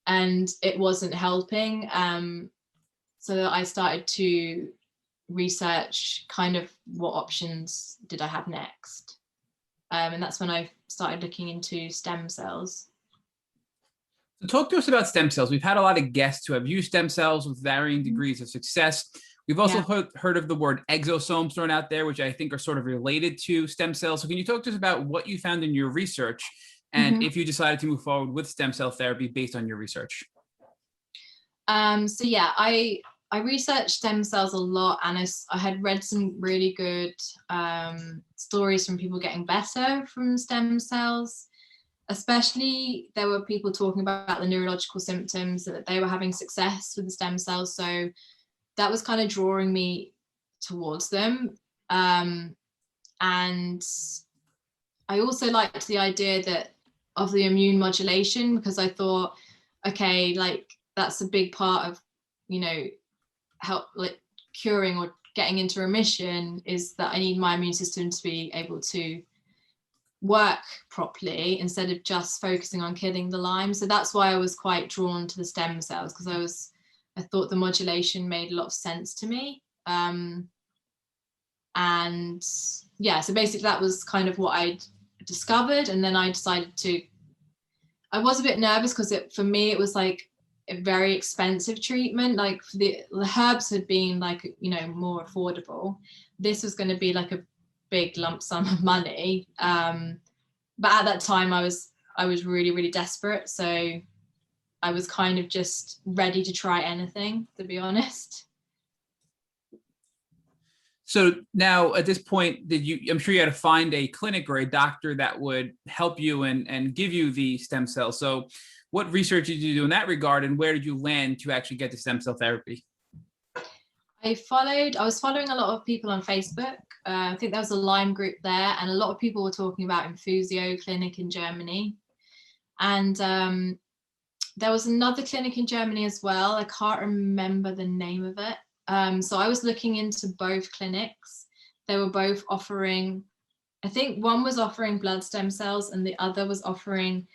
and it wasn't helping. So I started to research kind of what options did I have next. And that's when I started looking into stem cells. So talk to us about stem cells. We've had a lot of guests who have used stem cells with varying degrees of success. We've also heard of the word exosomes thrown out there, which I think are sort of related to stem cells. So can you talk to us about what you found in your research, and if you decided to move forward with stem cell therapy based on your research? So yeah, I researched stem cells a lot, and I had read some really good stories from people getting better from stem cells. Especially, there were people talking about the neurological symptoms, that they were having success with the stem cells. So that was kind of drawing me towards them. And I also liked the idea of the immune modulation, because I thought, okay, like that's a big part of, help like curing or getting into remission, is that I need my immune system to be able to work properly instead of just focusing on killing the Lyme. So that's why I was quite drawn to the stem cells, because I thought the modulation made a lot of sense to me. And yeah, so basically that was kind of what I'd discovered. And then I decided I was a bit nervous, because for me it was like a very expensive treatment. Like the herbs had been like, more affordable. This was going to be like a big lump sum of money. But at that time I was really, really desperate. So I was kind of just ready to try anything, to be honest. So now at this point, I'm sure you had to find a clinic or a doctor that would help you and give you the stem cells. So what research did you do in that regard, and where did you land to actually get the stem cell therapy? I was following a lot of people on Facebook. I think there was a Lyme group there, and a lot of people were talking about Infusio Clinic in Germany. And there was another clinic in Germany as well. I can't remember the name of it. So I was looking into both clinics. They were both offering, I think one was offering blood stem cells and the other was offering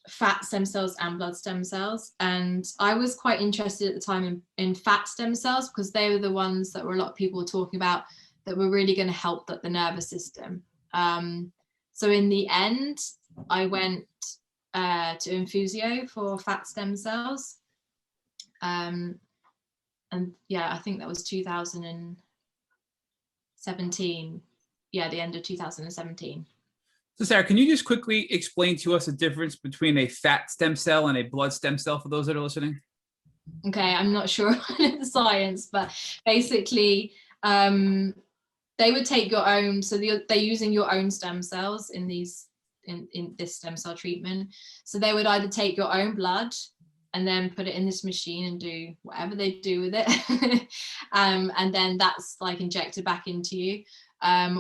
fat stem cells and blood stem cells. And I was quite interested at the time in fat stem cells because they were the ones that a lot of people were talking about that were really going to help the nervous system. So in the end, I went to Infusio for fat stem cells. And yeah, I think that was 2017. Yeah, the end of 2017. So Sarah, can you just quickly explain to us the difference between a fat stem cell and a blood stem cell for those that are listening? Okay, I'm not sure the science, but basically they would take your own, so they're using your own stem cells in these in this stem cell treatment. So they would either take your own blood and then put it in this machine and do whatever they do with it. And then that's like injected back into you.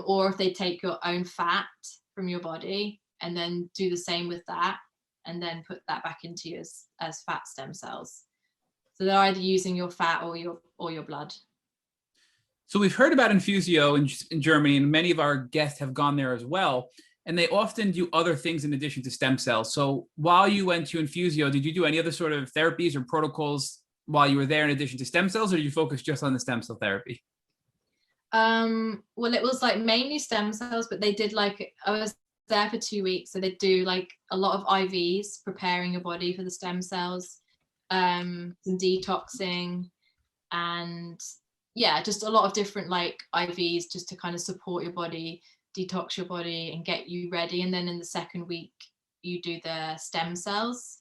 Or if they take your own fat from your body and then do the same with that and then put that back into you as fat stem cells. So they're either using your fat or your blood. So we've heard about Infusio in Germany, and many of our guests have gone there as well. And they often do other things in addition to stem cells. So while you went to Infusio, did you do any other sort of therapies or protocols while you were there in addition to stem cells, or did you focus just on the stem cell therapy? Well, it was like mainly stem cells, but they did like, I was there for 2 weeks. So they do like a lot of IVs, preparing your body for the stem cells, some detoxing, and yeah, just a lot of different like IVs just to kind of support your body, detox your body and get you ready. And then in the second week, you do the stem cells.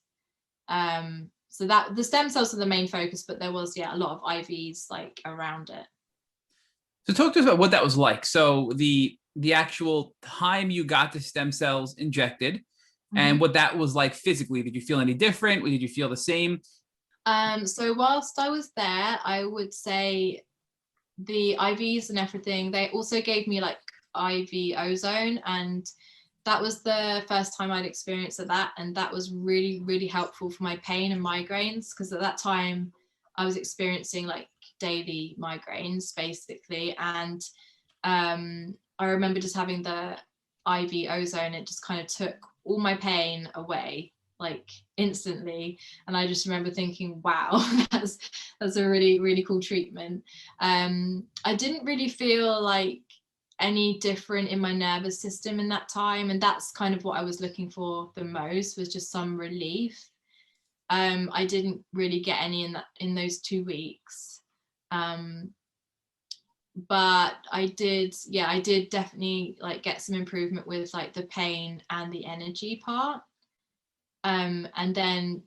So that the stem cells are the main focus, but there was, yeah, a lot of IVs like around it. So talk to us about what that was like. So the actual time you got the stem cells injected and what that was like physically. Did you feel any different? Did you feel the same? So whilst I was there, I would say the IVs and everything, they also gave me like IV ozone, and that was the first time I'd experienced that, and that was really, really helpful for my pain and migraines, because at that time I was experiencing like daily migraines basically, and I remember just having the IV ozone. It just kind of took all my pain away like instantly, and I just remember thinking, wow, that's a really, really cool treatment. I didn't really feel like any different in my nervous system in that time, and that's kind of what I was looking for the most, was just some relief. I didn't really get any in those 2 weeks, but I did definitely like get some improvement with like the pain and the energy part. And then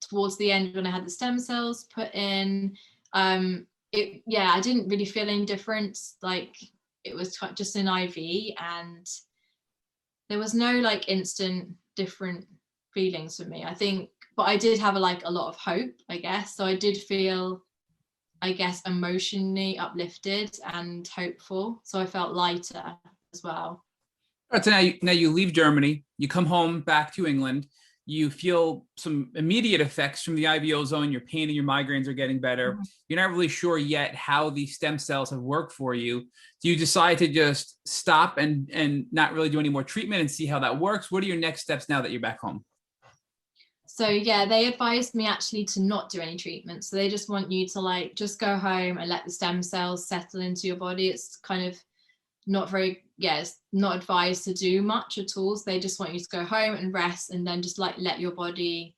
towards the end, when I had the stem cells put in, I didn't really feel any difference. Like it was just an IV, and there was no like instant different feelings for me, I think. But I did have a lot of hope, I guess. So I did feel, I guess, emotionally uplifted and hopeful. So I felt lighter as well. All right, so now you leave Germany, you come home back to England, you feel some immediate effects from the IV ozone, your pain and your migraines are getting better. You're not really sure yet how the stem cells have worked for you. Do you decide to just stop and not really do any more treatment and see how that works? What are your next steps now that you're back home? So yeah, they advised me actually to not do any treatment. So they just want you to like just go home and let the stem cells settle into your body. It's kind of it's not advised to do much at all. So they just want you to go home and rest, and then just like let your body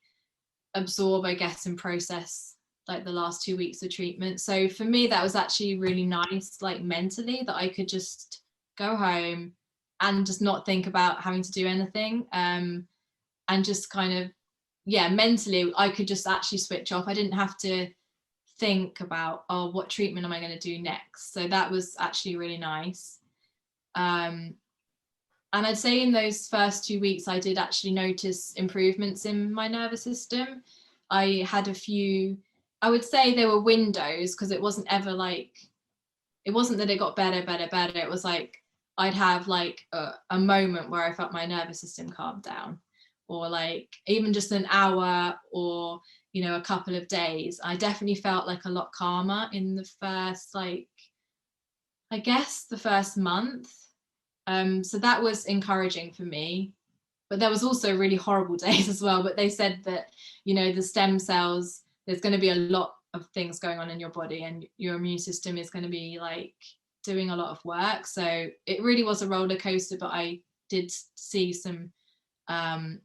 absorb, I guess, and process like the last 2 weeks of treatment. So for me, that was actually really nice, like mentally, that I could just go home and just not think about having to do anything. And just kind of, mentally, I could just actually switch off. I didn't have to think about, oh, what treatment am I going to do next? So that was actually really nice. And I'd say in those first 2 weeks, I did actually notice improvements in my nervous system. I had a few, I would say there were windows, because it wasn't ever like, it wasn't that it got better. It was like, I'd have like a moment where I felt my nervous system calm down, or like even just an hour, or, a couple of days. I definitely felt like a lot calmer in the first, like, I guess the first month. So that was encouraging for me. but there was also really horrible days as well. But they said that, you know, the stem cells, there's going to be a lot of things going on in your body, and your immune system is going to be like doing a lot of work. So it really was a roller coaster, but I did see some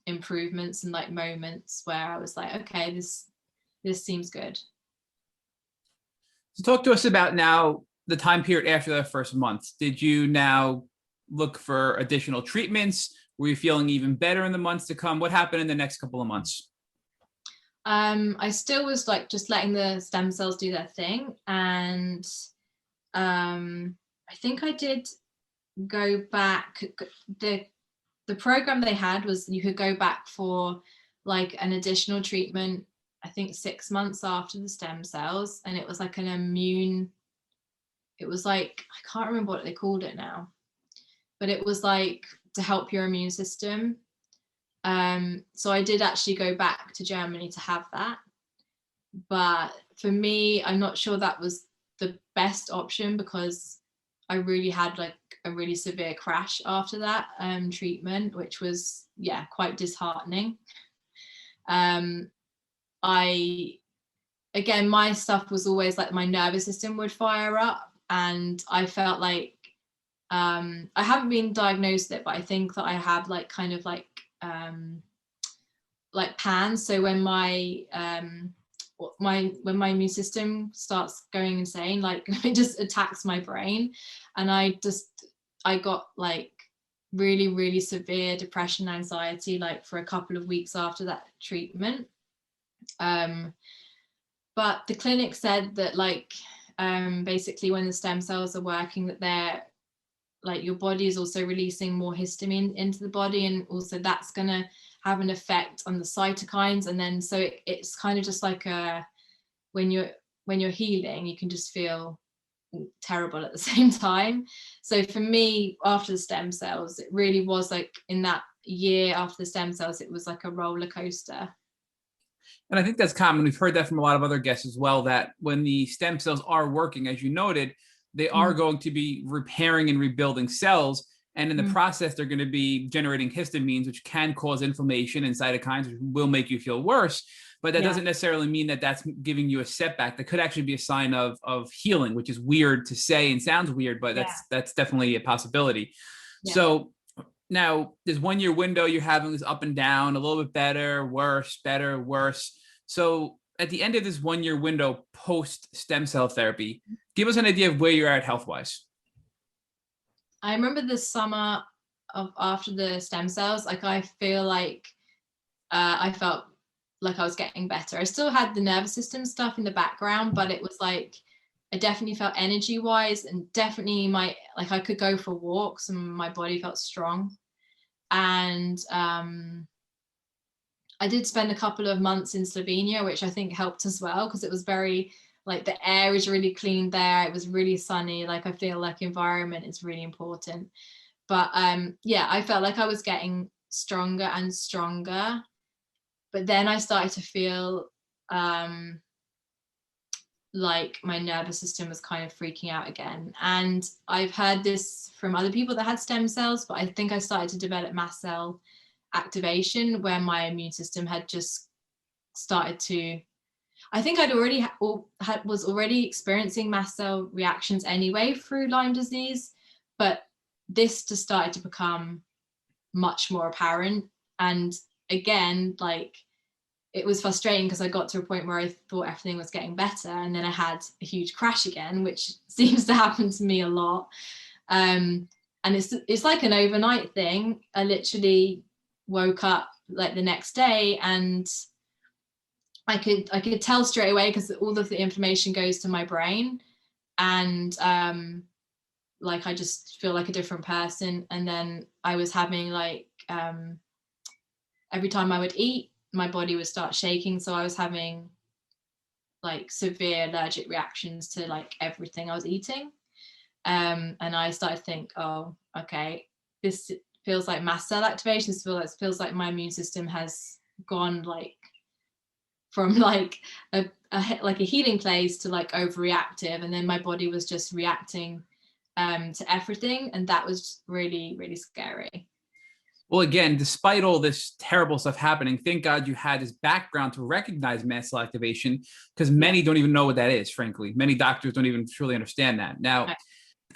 improvements and like moments where I was like, okay, this seems good. So talk to us about now the time period after the first month. Did you now look for additional treatments? Were you feeling even better in the months to come? What happened in the next couple of months? I still was like just letting the stem cells do their thing. And I think I did go back. The program they had was you could go back for like an additional treatment, I think 6 months after the stem cells. And it was like an immune, it was like, I can't remember what they called it now, but it was like to help your immune system. So I did actually go back to Germany to have that. But for me, I'm not sure that was the best option, because I really had like a really severe crash after that treatment, which was, yeah, quite disheartening. Again, my stuff was always like my nervous system would fire up, and I felt like I haven't been diagnosed with it, but I think that I have like kind of like PANS. So when my immune system starts going insane, like it just attacks my brain, and I got like really, really severe depression, anxiety, like for a couple of weeks after that treatment. But the clinic said that like basically when the stem cells are working, that they're like your body is also releasing more histamine into the body, and also that's going to have an effect on the cytokines. And then so it's kind of just like when you're healing, you can just feel terrible at the same time. So for me, after the stem cells, it really was like in that year after the stem cells, it was like a roller coaster. And I think that's common. We've heard that from a lot of other guests as well, that when the stem cells are working, as you noted, they are going to be repairing and rebuilding cells. And in the process, they're going to be generating histamines, which can cause inflammation, and cytokines, which will make you feel worse. But that doesn't necessarily mean that that's giving you a setback. That could actually be a sign of healing, which is weird to say and sounds weird, but that's definitely a possibility. Yeah. So now this 1 year window, you're having this up and down, a little bit better, worse, better, worse. So at the end of this 1 year window post stem cell therapy, give us an idea of where you're at health-wise. I remember the summer of after the stem cells, like I feel like I felt like I was getting better. I still had the nervous system stuff in the background, but it was like I definitely felt energy wise, and definitely I could go for walks and my body felt strong. And I did spend a couple of months in Slovenia, which I think helped as well, because it was very like the air is really clean there. It was really sunny. Like I feel like environment is really important. But yeah, I felt like I was getting stronger and stronger. But then I started to feel like my nervous system was kind of freaking out again. And I've heard this from other people that had stem cells, but I think I started to develop mast cell activation, where my immune system had just started to, I think I'd already was already experiencing mast cell reactions anyway through Lyme disease, but this just started to become much more apparent. And again, like it was frustrating because I got to a point where I thought everything was getting better, and then I had a huge crash again, which seems to happen to me a lot. And it's like an overnight thing. I literally woke up like the next day, and I could tell straight away, because all of the information goes to my brain, and like I just feel like a different person. And then I was having like every time I would eat, my body would start shaking. So I was having like severe allergic reactions to like everything I was eating. And I started to think, oh, okay, this feels like mast cell activation. This feels like my immune system has gone like from like a healing place to like overreactive. And then my body was just reacting to everything. And that was really, really scary. Well, again, despite all this terrible stuff happening, thank God you had this background to recognize mast cell activation, because many don't even know what that is, frankly. Many doctors don't even truly understand that. Now,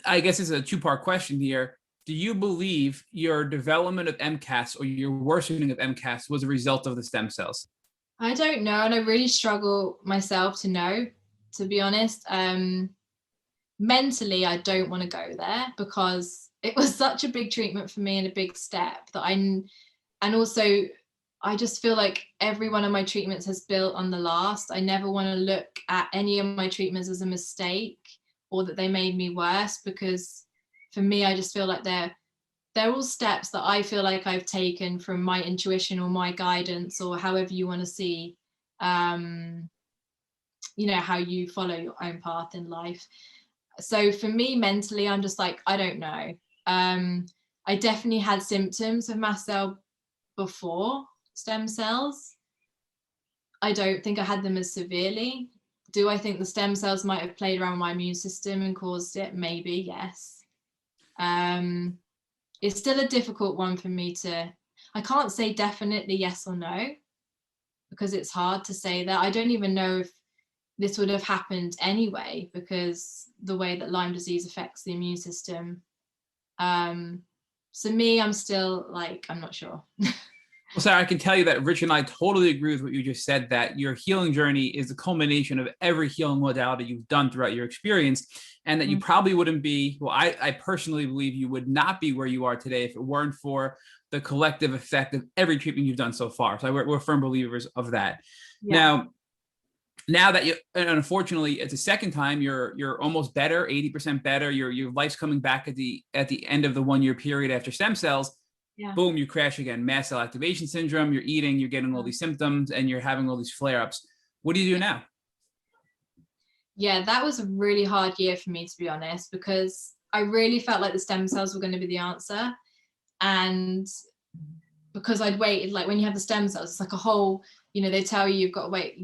I guess it's a two-part question here. Do you believe your development of MCAS or your worsening of MCAS was a result of the stem cells? I don't know, and I really struggle myself to know, to be honest. Mentally, I don't want to go there because it was such a big treatment for me and a big step that and also I just feel like every one of my treatments has built on the last. I never want to look at any of my treatments as a mistake or that they made me worse, because for me, I just feel like they're all steps that I feel like I've taken from my intuition or my guidance, or however you want to see, you know, how you follow your own path in life. So for me, mentally, I'm just like, I don't know. I definitely had symptoms of mast cell before stem cells. I don't think I had them as severely. Do I think the stem cells might have played around my immune system and caused it? Maybe, yes. It's still a difficult one for me I can't say definitely yes or no, because it's hard to say that. I don't even know if this would have happened anyway, because the way that Lyme disease affects the immune system. So me, I'm still like, I'm not sure. Well, Sarah, I can tell you that Rich and I totally agree with what you just said, that your healing journey is the culmination of every healing modality you've done throughout your experience, and that you probably wouldn't be, well, I personally believe you would not be where you are today if it weren't for the collective effect of every treatment you've done so far. So we're firm believers of that. Yeah. Now that and unfortunately, it's a second time, you're almost better, 80% better. Your life's coming back at the end of the 1 year period after stem cells. Yeah. Boom, you crash again. Mast cell activation syndrome. You're eating, you're getting all these symptoms, and you're having all these flare-ups. What do you do now? Yeah, that was a really hard year for me, to be honest, because I really felt like the stem cells were going to be the answer. And because I'd waited, like when you have the stem cells, it's like a whole, you know, they tell you you've got to wait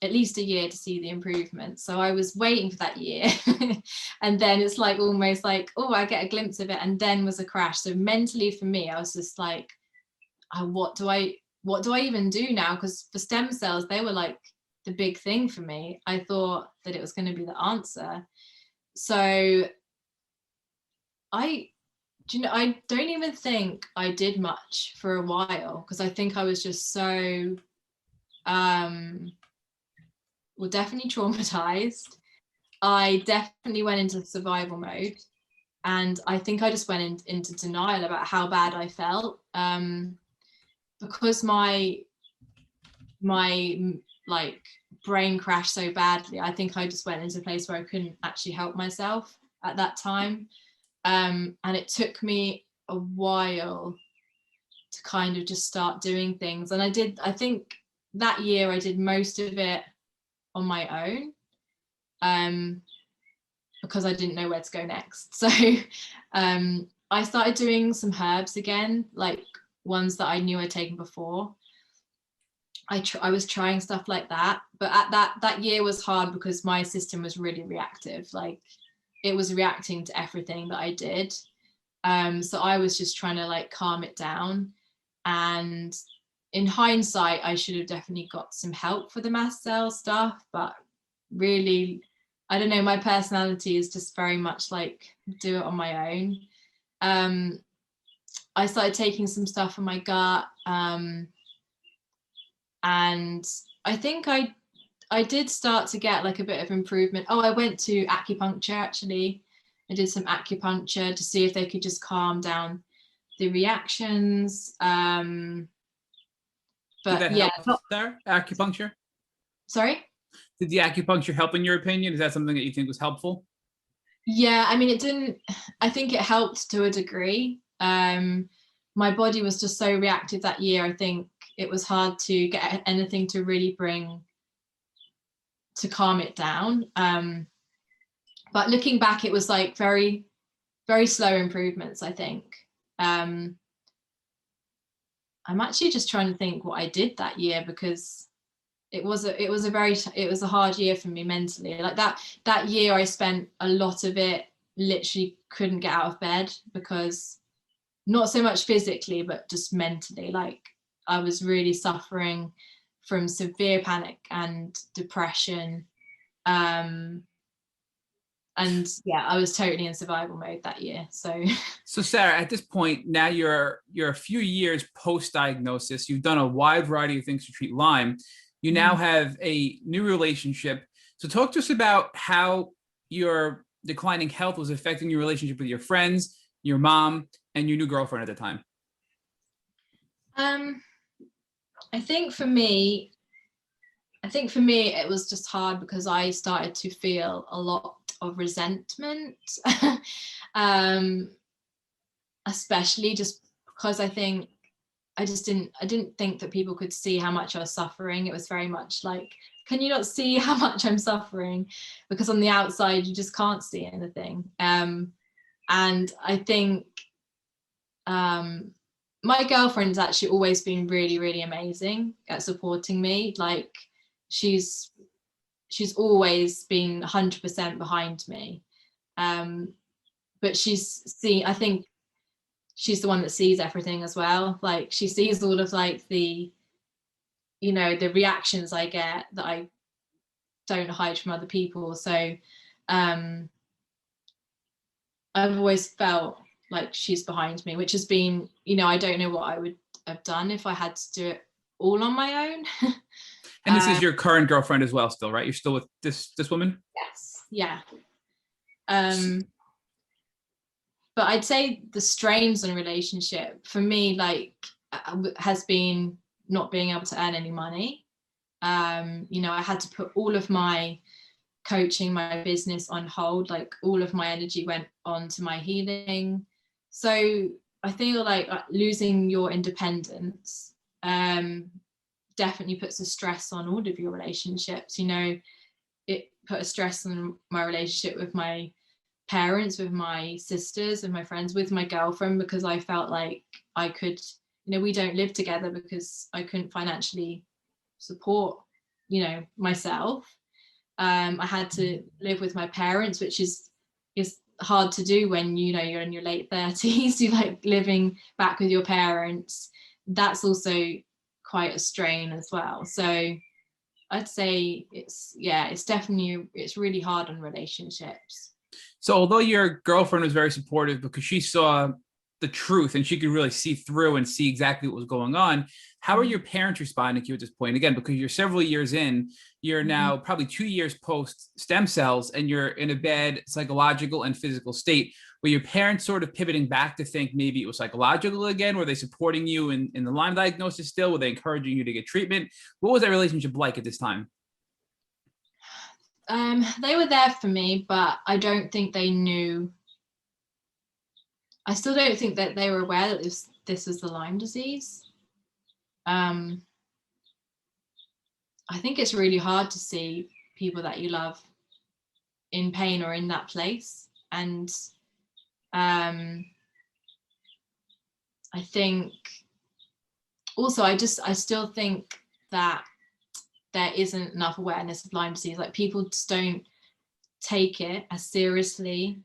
at least a year to see the improvement. So I was waiting for that year. And then it's like almost like, oh, I get a glimpse of it, and then was a crash. So mentally for me, I was just like, what do I even do now? Because for stem cells, they were like the big thing for me. I thought that it was going to be the answer. So I don't even think I did much for a while, because I think I was just so definitely traumatized. I definitely went into survival mode, and I think I just went into denial about how bad I felt, because my like brain crashed so badly. I think I just went into a place where I couldn't actually help myself at that time. And it took me a while to kind of just start doing things. And I think that year I did most of it on my own, because I didn't know where to go next. So I started doing some herbs again, like ones that I knew I'd taken before. I was trying stuff like that, but at that year was hard because my system was really reactive. Like it was reacting to everything that I did. So I was just trying to like calm it down. And in hindsight, I should have definitely got some help for the mast cell stuff, but really, I don't know, my personality is just very much like do it on my own. I started taking some stuff for my gut, and I think I did start to get like a bit of improvement. Oh, I went to acupuncture actually. I did some acupuncture to see if they could just calm down the reactions. But did that help there, acupuncture? Sorry? Did the acupuncture help in your opinion? Is that something that you think was helpful? Yeah, I mean, it didn't, I think it helped to a degree. My body was just so reactive that year. I think it was hard to get anything to really to calm it down. But looking back, it was like very, very slow improvements, I think. I'm actually just trying to think what I did that year, because it was a hard year for me mentally. Like that year I spent a lot of it literally couldn't get out of bed because not so much physically, but just mentally. Like I was really suffering from severe panic and depression. And yeah, I was totally in survival mode that year. So Sarah, at this point, now you're a few years post-diagnosis. You've done a wide variety of things to treat Lyme. You now have a new relationship. So talk to us about how your declining health was affecting your relationship with your friends, your mom, and your new girlfriend at the time. I think for me, it was just hard because I started to feel a lot of resentment, especially just because I didn't think that people could see how much I was suffering. It was very much like, can you not see how much I'm suffering? Because on the outside, you just can't see anything. And I think my girlfriend's actually always been really, really amazing at supporting me. Like she's always been 100% behind me. But I think she's the one that sees everything as well. Like she sees all of like the reactions I get that I don't hide from other people. So I've always felt like she's behind me, which has been, I don't know what I would have done if I had to do it all on my own. And this is your current girlfriend as well still, right? You're still with this woman? Yes. Yeah. But I'd say the strains on a relationship for me, like, has been not being able to earn any money. I had to put all of my coaching, my business on hold. Like all of my energy went on to my healing. So I feel like losing your independence definitely puts a stress on all of your relationships. It put a stress on my relationship with my parents, with my sisters, with my friends, with my girlfriend, because I felt like I could, we don't live together because I couldn't financially support, myself. I had to live with my parents, which is hard to do when you're in your late 30s. You like living back with your parents. That's also quite a strain as well. So I'd say it's really hard on relationships. So although your girlfriend was very supportive because she saw the truth and she could really see through and see exactly what was going on, how are your parents responding to you at this point? Again, because you're several years in, you're now probably 2 years post stem cells, and you're in a bad psychological and physical state. Were your parents sort of pivoting back to think maybe it was psychological again? Were they supporting you in the Lyme diagnosis still? Were they encouraging you to get treatment? What was that relationship like at this time? They were there for me, but I don't think they knew. I still don't think that they were aware that this was the Lyme disease. I think it's really hard to see people that you love in pain or in that place. And I think also I still think that there isn't enough awareness of Lyme disease. Like people just don't take it as seriously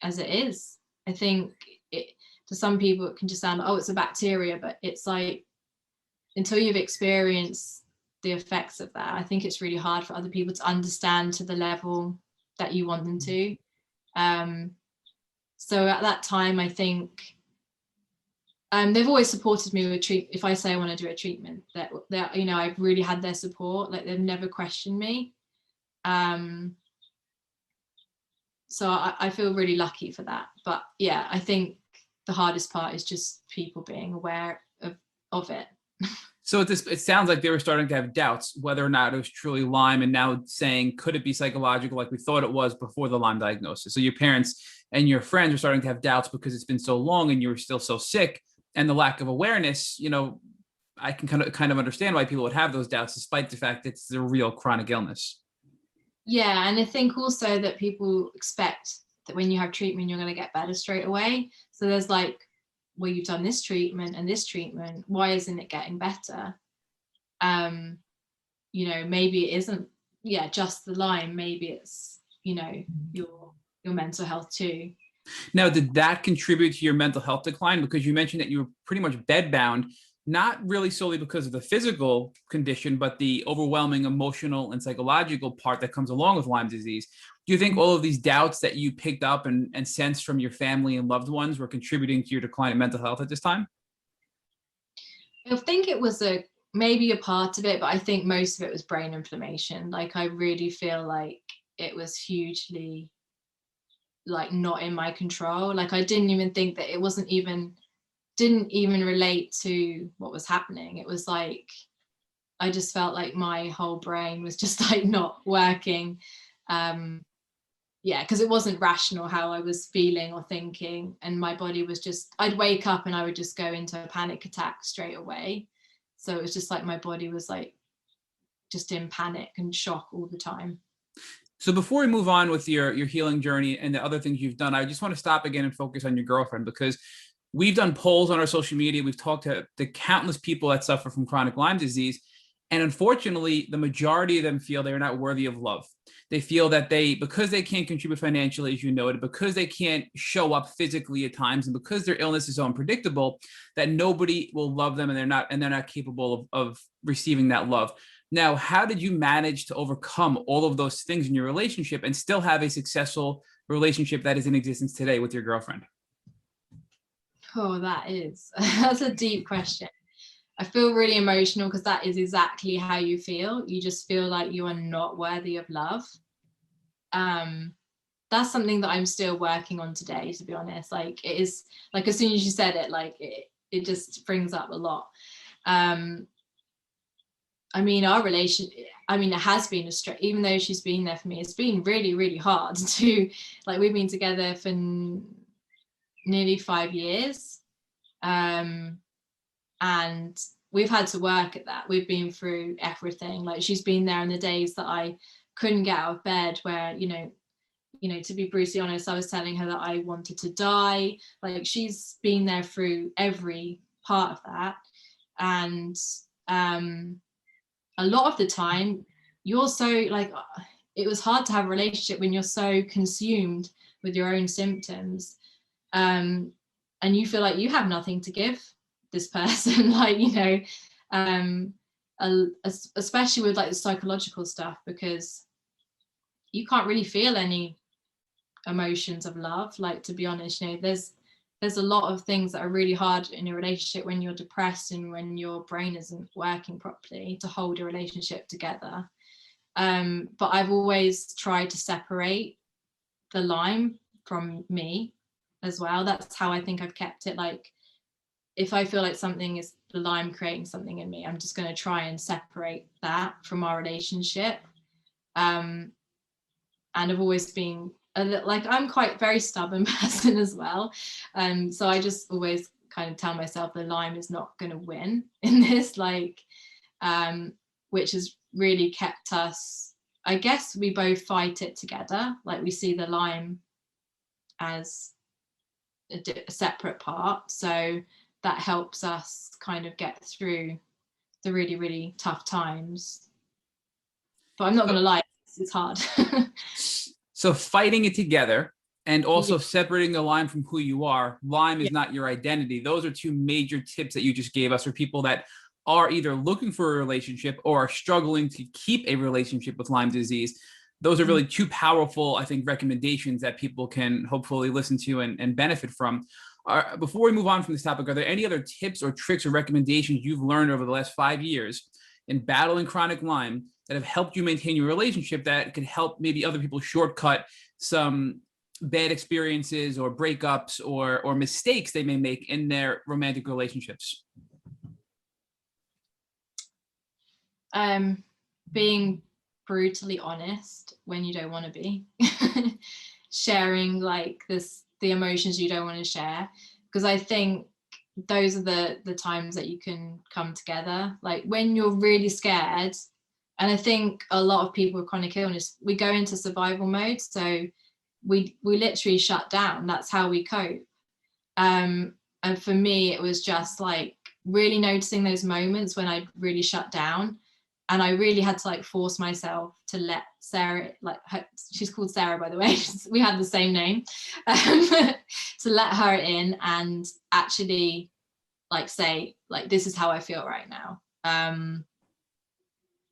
as it is. I think to some people it can just sound, oh, it's a bacteria, but it's like, until you've experienced the effects of that, I think it's really hard for other people to understand to the level that you want them to. So at that time, I think they've always supported me with if I say I want to do a treatment, that I've really had their support. Like they've never questioned me. So I feel really lucky for that. But yeah, I think the hardest part is just people being aware of it. So it sounds like they were starting to have doubts whether or not it was truly Lyme, and now saying, could it be psychological like we thought it was before the Lyme diagnosis? So your parents and your friends are starting to have doubts because it's been so long and you were still so sick, and the lack of awareness, I can kind of understand why people would have those doubts, despite the fact that it's a real chronic illness. Yeah, and I think also that people expect that when you have treatment, you're going to get better straight away. So there's like, well, you've done this treatment and this treatment, why isn't it getting better? Maybe it isn't, just the Lyme, maybe it's, your mental health too. Now, did that contribute to your mental health decline? Because you mentioned that you were pretty much bedbound, not really solely because of the physical condition, but the overwhelming emotional and psychological part that comes along with Lyme disease. Do you think all of these doubts that you picked up and sensed from your family and loved ones were contributing to your decline in mental health at this time? I think it was maybe a part of it, but I think most of it was brain inflammation. Like, I really feel like it was hugely like not in my control. Like, I didn't even think that it didn't even relate to what was happening. It was like, I just felt like my whole brain was just like not working. Yeah, because it wasn't rational how I was feeling or thinking. And my body was just, I'd wake up and I would just go into a panic attack straight away. So it was just like my body was like just in panic and shock all the time. So before we move on with your healing journey and the other things you've done, I just want to stop again and focus on your girlfriend, because we've done polls on our social media. We've talked to the countless people that suffer from chronic Lyme disease. And unfortunately, the majority of them feel they're not worthy of love. They feel that because they can't contribute financially, as you noted, because they can't show up physically at times, and because their illness is so unpredictable, that nobody will love them, and they're not capable of receiving that love. Now, how did you manage to overcome all of those things in your relationship and still have a successful relationship that is in existence today with your girlfriend? Oh, that's a deep question. I feel really emotional because that is exactly how you feel. You just feel like you are not worthy of love. That's something that I'm still working on today, to be honest. Like, it is like, as soon as you said it, like it just brings up a lot. I mean, our relationship, it has been even though she's been there for me, it's been really, really hard to, like, we've been together for nearly 5 years. And we've had to work at that. We've been through everything. Like, she's been there in the days that I couldn't get out of bed, where, you know, to be brutally honest, I was telling her that I wanted to die. Like, she's been there through every part of that. And a lot of the time you're so like, it was hard to have a relationship when you're so consumed with your own symptoms, and you feel like you have nothing to give this person. Like, especially with like the psychological stuff, because you can't really feel any emotions of love. Like, to be honest, there's a lot of things that are really hard in a relationship when you're depressed and when your brain isn't working properly to hold a relationship together. But I've always tried to separate the Lyme from me as well. That's how I think I've kept it. Like, if I feel like something is the Lyme creating something in me, I'm just going to try and separate that from our relationship. And I've always been like, I'm quite very stubborn person as well. So I just always kind of tell myself the Lyme is not going to win in this, like, which has really kept us, I guess we both fight it together. Like, we see the Lyme as a separate part. So that helps us kind of get through the really, really tough times. But I'm not going to lie, it's hard. So fighting it together and also separating the Lyme from who you are. Lyme is not your identity. Those are two major tips that you just gave us for people that are either looking for a relationship or are struggling to keep a relationship with Lyme disease. Those are really two powerful, I think, recommendations that people can hopefully listen to and benefit from. Before we move on from this topic, are there any other tips or tricks or recommendations you've learned over the last 5 years in battling chronic Lyme that have helped you maintain your relationship that could help maybe other people shortcut some bad experiences or breakups or mistakes they may make in their romantic relationships? Being brutally honest when you don't want to be. Sharing like the emotions you don't want to share, because I think those are the times that you can come together. Like, when you're really scared, and I think a lot of people with chronic illness, we go into survival mode, so we literally shut down. That's how we cope. And for me, it was just like really noticing those moments when I really shut down, and I really had to like force myself to let Sarah, like she's called Sarah, by the way, we had the same name, to let her in and actually like say, like, this is how I feel right now.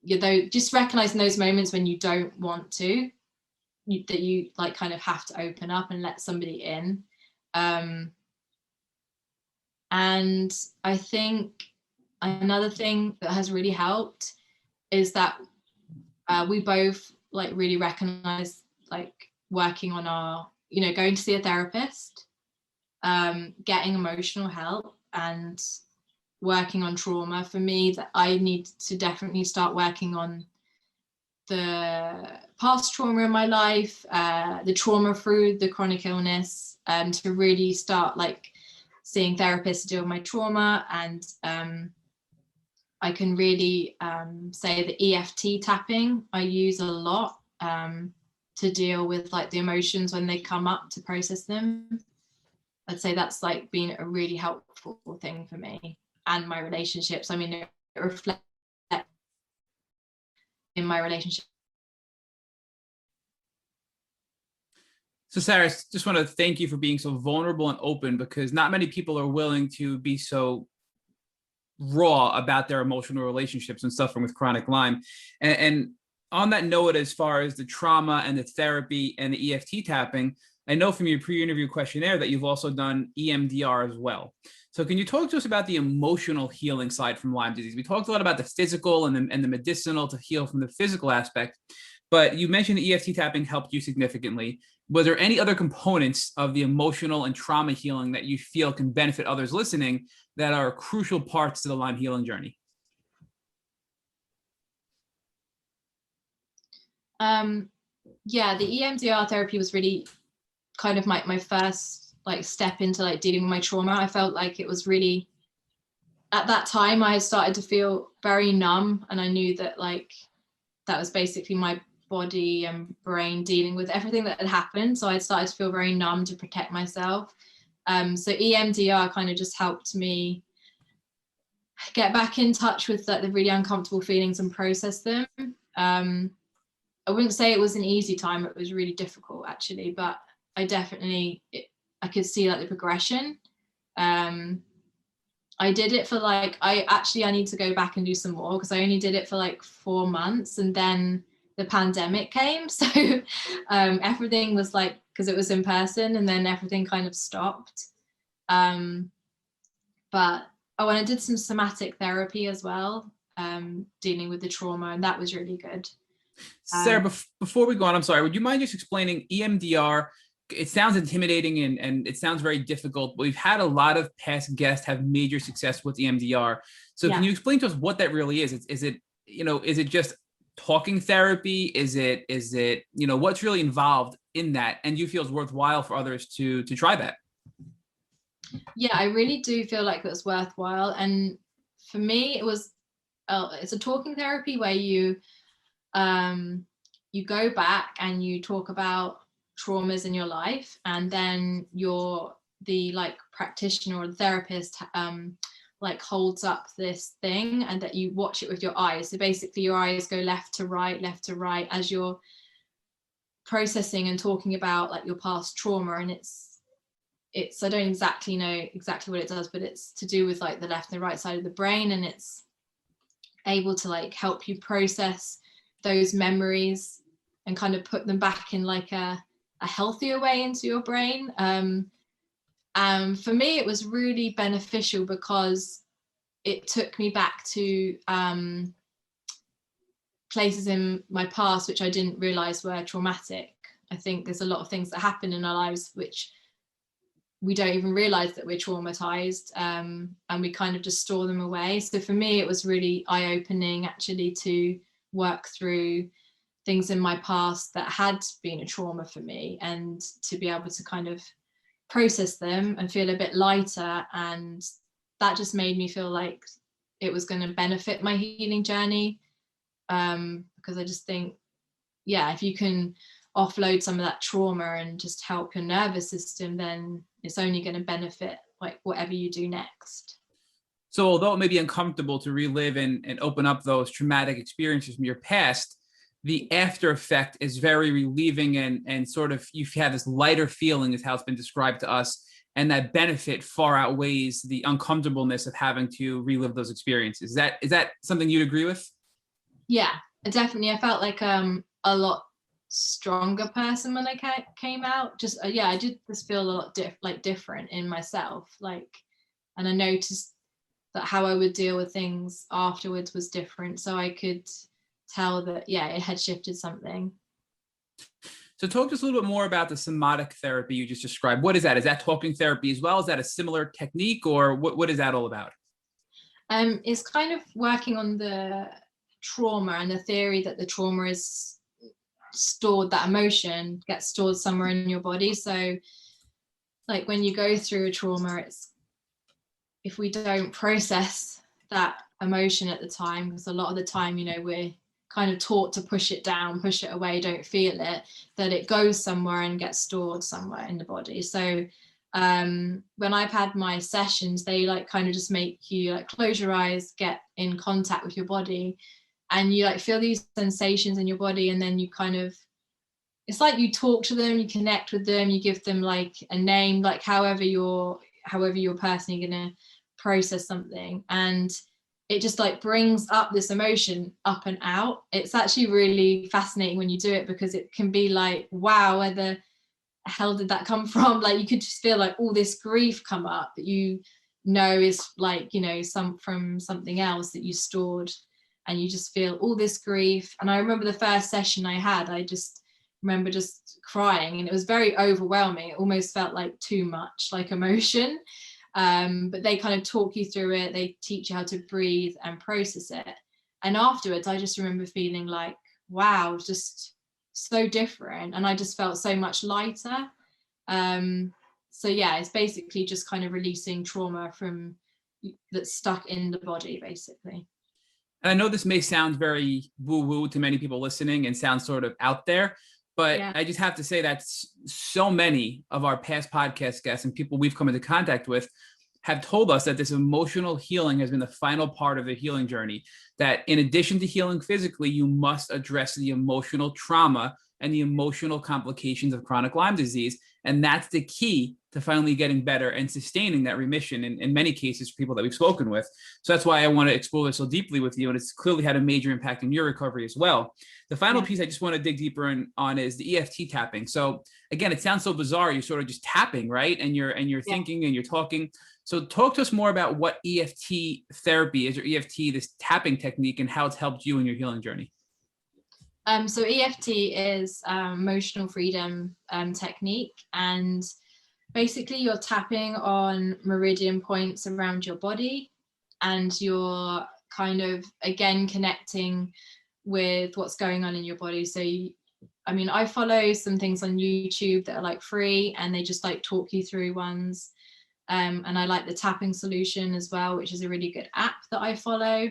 Just recognizing those moments when you don't want to, that you like kind of have to open up and let somebody in. And I think another thing that has really helped is that we both like really recognize like working on our, going to see a therapist, getting emotional help, and working on trauma. For me, that I need to definitely start working on the past trauma in my life, the trauma through the chronic illness, to really start like seeing therapists to deal with my trauma. And I can really say the EFT tapping I use a lot to deal with like the emotions when they come up, to process them. I'd say that's like been a really helpful thing for me and my relationships. I mean, it reflects in my relationship. So Sarah, just want to thank you for being so vulnerable and open, because not many people are willing to be so raw about their emotional relationships and suffering with chronic Lyme. And on that note, as far as the trauma and the therapy and the EFT tapping, I know from your pre-interview questionnaire that you've also done EMDR as well. So can you talk to us about the emotional healing side from Lyme disease? We talked a lot about the physical and the medicinal to heal from the physical aspect, but you mentioned the EFT tapping helped you significantly. Was there any other components of the emotional and trauma healing that you feel can benefit others listening that are crucial parts to the Lyme healing journey? Yeah, the EMDR therapy was really kind of my first like step into like dealing with my trauma. I felt like it was really, at that time I had started to feel very numb, and I knew that like that was basically my body and brain dealing with everything that had happened. So I started to feel very numb to protect myself. So EMDR kind of just helped me get back in touch with like the really uncomfortable feelings and process them. I wouldn't say it was an easy time. It was really difficult actually, but I definitely, I could see like the progression. I did it for like, I need to go back and do some more, because I only did it for like 4 months, and then the pandemic came. So everything was like, because it was in person, and then everything kind of stopped. But I did some somatic therapy as well, dealing with the trauma, and that was really good. Sarah, before we go on, I'm sorry, would you mind just explaining EMDR? It sounds intimidating and it sounds very difficult, but we've had a lot of past guests have major success with EMDR. So Can you explain to us what that really is? Is it just talking therapy? Is it, what's really involved in that? And you feel it's worthwhile for others to try that? Yeah, I really do feel like it was worthwhile. And for me, it was, it's a talking therapy where you go back and you talk about traumas in your life, and then the like practitioner or the therapist like holds up this thing, and that you watch it with your eyes. So basically your eyes go left to right as you're processing and talking about like your past trauma. And it's I don't exactly know what it does, but it's to do with like the left and the right side of the brain, and it's able to like help you process those memories and kind of put them back in like a healthier way into your brain. For me, it was really beneficial because it took me back to places in my past which I didn't realize were traumatic. I think there's a lot of things that happen in our lives which we don't even realize that we're traumatized, and we kind of just store them away. So for me, it was really eye-opening actually to work through things in my past that had been a trauma for me, and to be able to kind of process them and feel a bit lighter. And that just made me feel like it was going to benefit my healing journey, because I just think, yeah, if you can offload some of that trauma and just help your nervous system, then it's only going to benefit like whatever you do next. So although it may be uncomfortable to relive and open up those traumatic experiences from your past, the after effect is very relieving and sort of you have this lighter feeling is how it's been described to us. And that benefit far outweighs the uncomfortableness of having to relive those experiences. Is that something you'd agree with? Yeah, definitely. I felt like a lot stronger person when I came out. Just yeah, I did just feel a lot different in myself. Like, and I noticed that how I would deal with things afterwards was different. So I could tell that, yeah, it had shifted something. So talk to us a little bit more about the somatic therapy you just described. What is that? Is that talking therapy as well? Is that a similar technique, or what is that all about? It's kind of working on the trauma and the theory that the trauma is stored, that emotion gets stored somewhere in your body. So like when you go through a trauma, it's if we don't process that emotion at the time, because a lot of the time, you know, we're kind of taught to push it down, push it away, don't feel it, that it goes somewhere and gets stored somewhere in the body. So when I've had my sessions, they like kind of just make you like close your eyes, get in contact with your body, and you like feel these sensations in your body, and then you kind of, it's like you talk to them, you connect with them, you give them like a name, like however you're personally gonna process something, and it just like brings up this emotion up and out. It's actually really fascinating when you do it, because it can be like, wow, where the hell did that come from? Like you could just feel like all this grief come up that you know is like, you know, from something else that you stored, and you just feel all this grief. And I remember the first session I had, I just remember just crying, and it was very overwhelming. It almost felt like too much like emotion. But they kind of talk you through it. They teach you how to breathe and process it. And afterwards, I just remember feeling like, wow, just so different. And I just felt so much lighter. So yeah, it's basically just kind of releasing trauma that's stuck in the body, basically. And I know this may sound very woo-woo to many people listening and sound sort of out there, but yeah. I just have to say that so many of our past podcast guests and people we've come into contact with have told us that this emotional healing has been the final part of the healing journey, that in addition to healing physically, you must address the emotional trauma and the emotional complications of chronic Lyme disease. And that's the key to finally getting better and sustaining that remission in many cases for people that we've spoken with. So that's why I want to explore this so deeply with you. And it's clearly had a major impact in your recovery as well. The final piece I just want to dig deeper on is the EFT tapping. So again, it sounds so bizarre. You're sort of just tapping, right? And you're thinking and you're talking. So talk to us more about what EFT therapy is, or EFT, this tapping technique, and how it's helped you in your healing journey. So EFT is emotional freedom technique, and basically you're tapping on meridian points around your body, and you're kind of again connecting with what's going on in your body. So I follow some things on YouTube that are like free, and they just like talk you through ones, and I like the Tapping Solution as well, which is a really good app that I follow.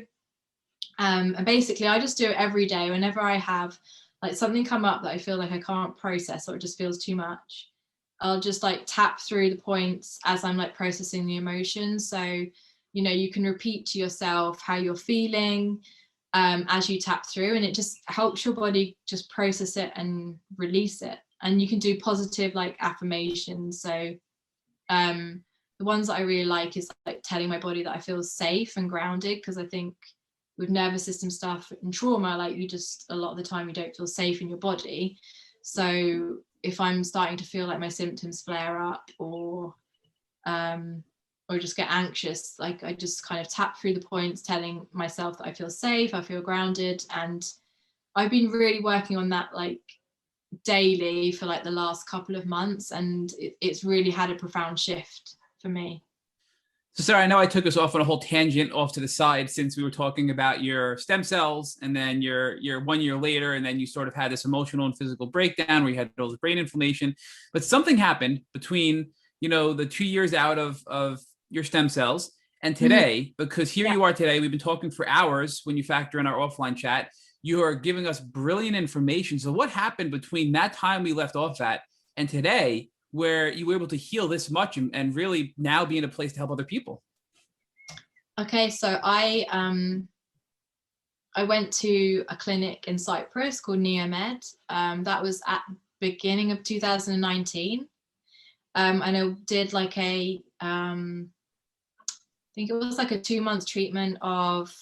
And basically I just do it every day whenever I have like something come up that I feel like I can't process, or it just feels too much. I'll just like tap through the points as I'm like processing the emotions. So, you know, you can repeat to yourself how you're feeling as you tap through, and it just helps your body just process it and release it. And you can do positive like affirmations. So the ones that I really like is like telling my body that I feel safe and grounded, because I think with nervous system stuff and trauma, like you just a lot of the time you don't feel safe in your body. So if I'm starting to feel like my symptoms flare up or just get anxious, like I just kind of tap through the points, telling myself that I feel safe, I feel grounded. And I've been really working on that like daily for like the last couple of months, and it's really had a profound shift for me. So Sarah, I know I took us off on a whole tangent off to the side, since we were talking about your stem cells, and then your 1 year later, and then you sort of had this emotional and physical breakdown where you had all this brain inflammation. But something happened between, you know, the 2 years out of your stem cells and today, because here you are today. We've been talking for hours when you factor in our offline chat. You are giving us brilliant information. So what happened between that time we left off at and today, where you were able to heal this much and really now be in a place to help other people? Okay, so I went to a clinic in Cyprus called Neomed. That was at the beginning of 2019. And I did like I think it was like a 2 month treatment of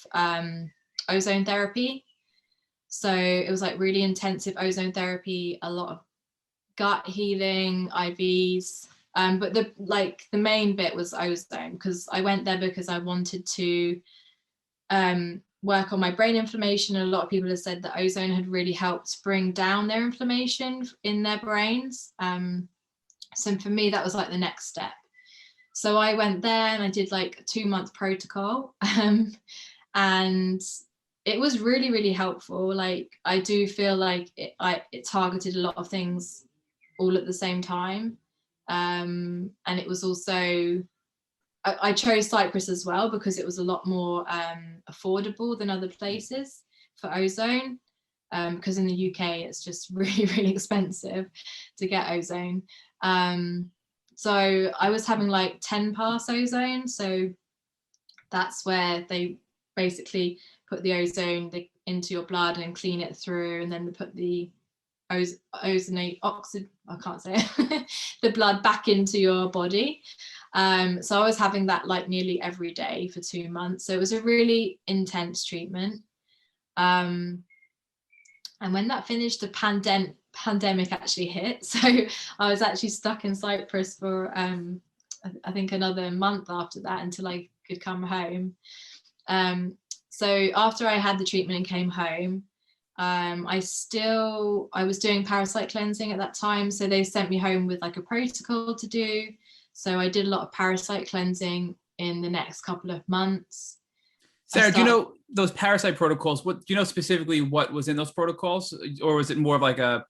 ozone therapy. So it was like really intensive ozone therapy, a lot of gut healing, IVs. But the main bit was ozone, because I went there because I wanted to work on my brain inflammation. And a lot of people have said that ozone had really helped bring down their inflammation in their brains. So for me, that was like the next step. So I went there and I did like a 2 month protocol. And it was really, really helpful. Like, I do feel like it targeted a lot of things all at the same time. And it was also, I chose Cyprus as well because it was a lot more affordable than other places for ozone. Because in the UK, it's just really, really expensive to get ozone. So I was having like 10 pass ozone. So that's where they basically put the ozone into your blood and clean it through, and then they put the ozonate oxide, I can't say it, the blood back into your body. So I was having that like nearly every day for 2 months. So it was a really intense treatment. And when that finished, the pandemic actually hit. So I was actually stuck in Cyprus for I think another month after that until I could come home. So after I had the treatment and came home, I was doing parasite cleansing at that time. So they sent me home with like a protocol to do. So I did a lot of parasite cleansing in the next couple of months. Sarah, do you know those parasite protocols? What do you know specifically what was in those protocols? Or was it more of like a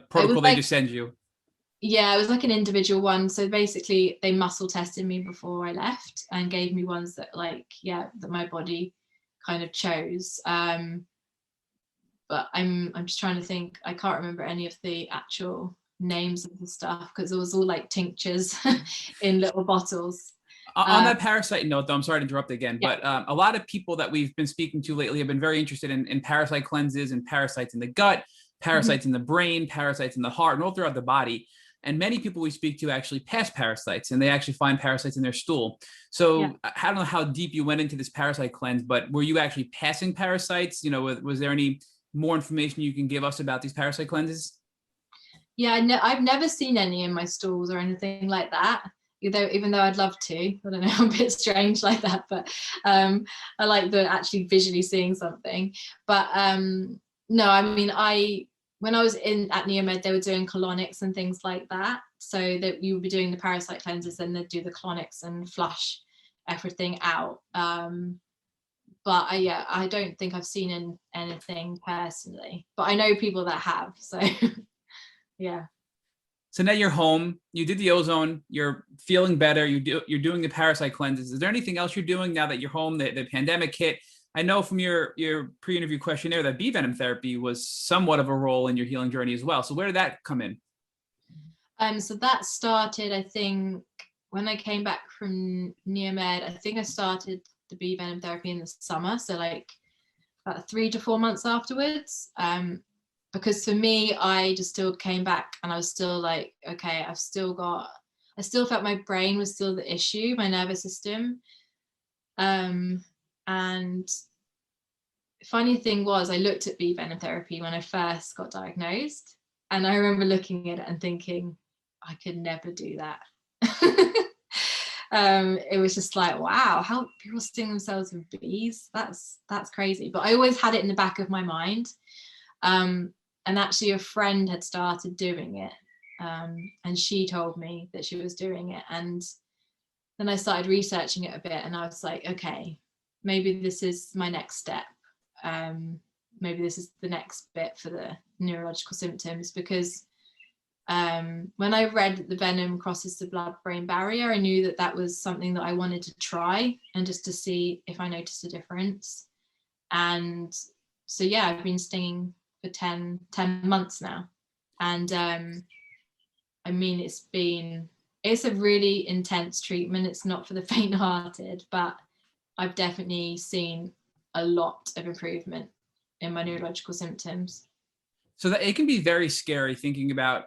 protocol they just send you? Yeah, it was like an individual one. So basically they muscle tested me before I left and gave me ones that that my body kind of chose. But I'm just trying to think. I can't remember any of the actual names of the stuff because it was all like tinctures in little bottles. On that parasite note, though, I'm sorry to interrupt again, but a lot of people that we've been speaking to lately have been very interested in parasite cleanses and parasites in the gut, parasites in the brain, parasites in the heart, and all throughout the body. And many people we speak to actually pass parasites, and they actually find parasites in their stool. So I don't know how deep you went into this parasite cleanse, but were you actually passing parasites? You know, was there any more information you can give us about these parasite cleanses? Yeah, I've never seen any in my stools or anything like that. Even though I'd love to, I don't know, I'm a bit strange like that, but I like the actually visually seeing something. But no, I mean, when I was at Neomed, they were doing colonics and things like that. So that you would be doing the parasite cleanses, then they'd do the colonics and flush everything out. But I don't think I've seen anything personally, but I know people that have. So yeah. So now you're home, you did the ozone, you're feeling better, you're doing the parasite cleanses. Is there anything else you're doing now that you're home, the pandemic hit? I know from your pre-interview questionnaire that bee venom therapy was somewhat of a role in your healing journey as well. So where did that come in? So that started, I think, when I came back from Neomed. I think I started the bee venom therapy in the summer. So like about 3 to 4 months afterwards. Because for me, I just still came back and I was still like, okay, I still felt my brain was still the issue, my nervous system. And funny thing was, I looked at bee venom therapy when I first got diagnosed. And I remember looking at it and thinking, I could never do that. It was just like, wow, how people sting themselves with bees. That's crazy. But I always had it in the back of my mind. And actually a friend had started doing it, and she told me that she was doing it. And then I started researching it a bit and I was like, okay, maybe this is my next step. Maybe this is the next bit for the neurological symptoms, because when I read that the venom crosses the blood-brain barrier, I knew that was something that I wanted to try and just to see if I noticed a difference. And so, yeah, I've been stinging for 10 months now. And I mean, it's a really intense treatment. It's not for the faint-hearted, but I've definitely seen a lot of improvement in my neurological symptoms. So that it can be very scary thinking about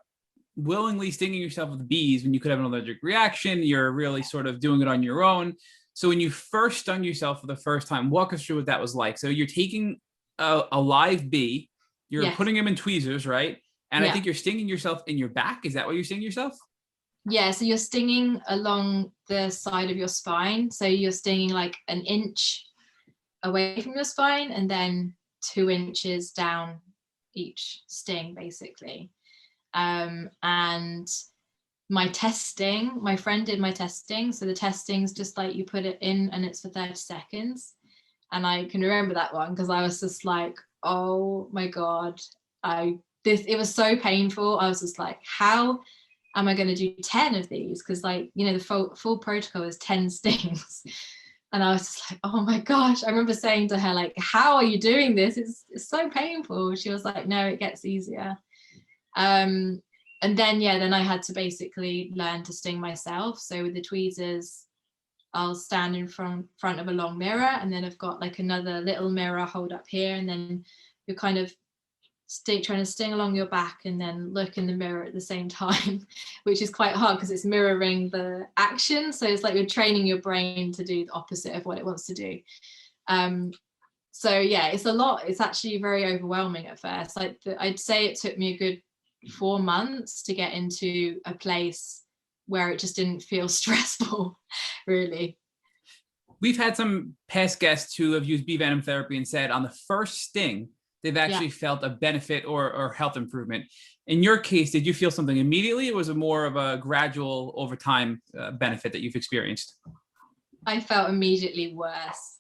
willingly stinging yourself with bees when you could have an allergic reaction. You're really sort of doing it on your own. So when you first stung yourself for the first time, walk us through what that was like. So you're taking a live bee, you're Yes. putting them in tweezers, right? And I Yeah. think you're stinging yourself in your back. Is that what you're stinging yourself? Yeah, so you're stinging along the side of your spine. So you're stinging like an inch away from your spine and then 2 inches down each sting, basically. And my friend did my testing. So the testing's just like you put it in and it's for 30 seconds. And I can remember that one because I was just like, oh my God, it was so painful. I was just like, how am I going to do 10 of these? Because like, you know, the full protocol is 10 stings. And I was just like, oh my gosh. I remember saying to her, like, how are you doing this? It's so painful. She was like, no, it gets easier. And then, then I had to basically learn to sting myself. So with the tweezers, I'll stand in front of a long mirror, and then I've got like another little mirror hold up here, and then you're kind of trying to sting along your back and then look in the mirror at the same time, which is quite hard because it's mirroring the action. So it's like you're training your brain to do the opposite of what it wants to do. So yeah, it's a lot. It's actually very overwhelming at first. I'd say it took me a good 4 months to get into a place where it just didn't feel stressful, really. We've had some past guests who have used bee venom therapy and said on the first sting, they've actually felt a benefit or health improvement. In your case, did you feel something immediately, or was it more of a gradual over time benefit that you've experienced? I felt immediately worse.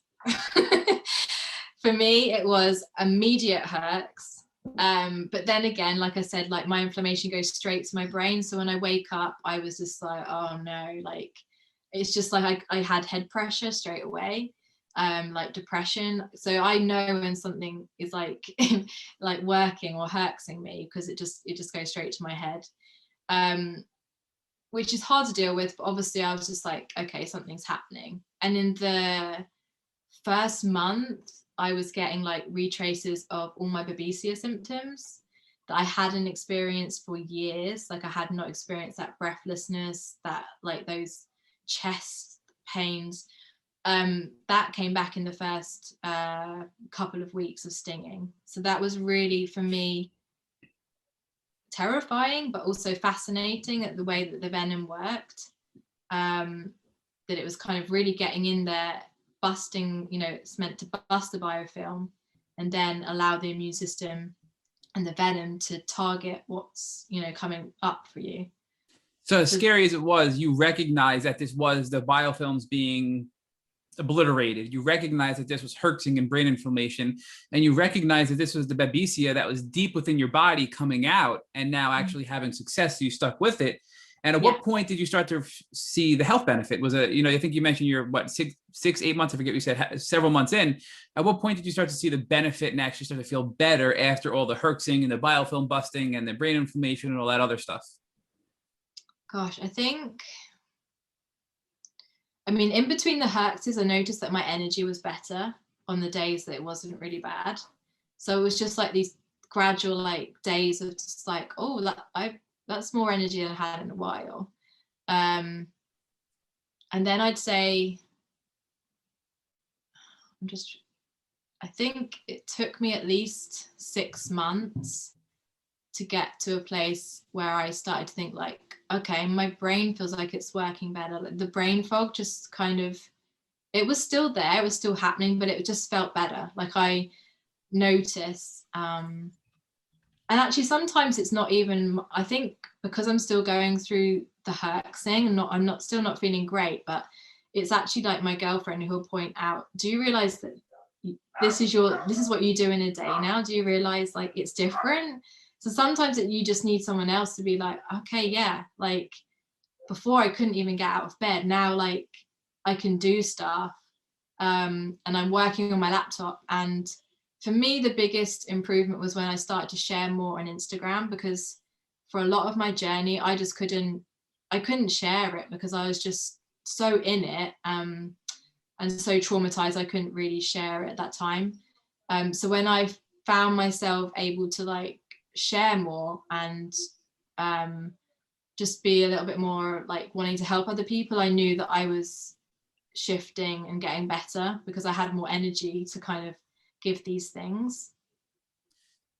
For me, it was immediate hurts. But then again, like I said, like my inflammation goes straight to my brain. So when I wake up, I was just like, oh no, like it's just like I had head pressure straight away. Like depression. So I know when something is like like working or hurting me because it just goes straight to my head, which is hard to deal with. But obviously I was just like, okay, something's happening. And in the first month I was getting like retraces of all my Babesia symptoms that I hadn't experienced for years. Like I had not experienced that breathlessness, that like those chest pains. That came back in the first couple of weeks of stinging. So that was really, for me, terrifying, but also fascinating at the way that the venom worked. That it was kind of really getting in there, busting, you know, it's meant to bust the biofilm and then allow the immune system and the venom to target what's, you know, coming up for you. So as scary as it was, you recognize that this was the biofilms being obliterated. You recognize that this was herxing and brain inflammation, and you recognize that this was the Babesia that was deep within your body coming out and now actually having success. So you stuck with it. And at what point did you start to see the health benefit? Was it, you know, I think you mentioned you're what, 8 months, I forget what you said, several months in. At what point did you start to see the benefit and actually start to feel better after all the herxing and the biofilm busting and the brain inflammation and all that other stuff? Gosh, I mean, in between the herxes, I noticed that my energy was better on the days that it wasn't really bad. So it was just like these gradual like days of just like, oh, that's more energy than I had in a while. And then I'd say, I think it took me at least 6 months to get to a place where I started to think like, okay, my brain feels like it's working better. Like the brain fog just kind of, it was still there, it was still happening, but it just felt better. Like I notice, and actually sometimes it's not even, I think because I'm still going through the herxing and I'm still not feeling great, but it's actually like my girlfriend who'll point out, do you realize that this is what you do in a day now? Do you realize like it's different? So sometimes you just need someone else to be like, okay, yeah, like before I couldn't even get out of bed. Now like I can do stuff, and I'm working on my laptop. And for me, the biggest improvement was when I started to share more on Instagram, because for a lot of my journey, I couldn't share it because I was just so in it. and so traumatized I couldn't really share it at that time. So when I found myself able to like share more and just be a little bit more like wanting to help other people, I knew that I was shifting and getting better because I had more energy to kind of give these things.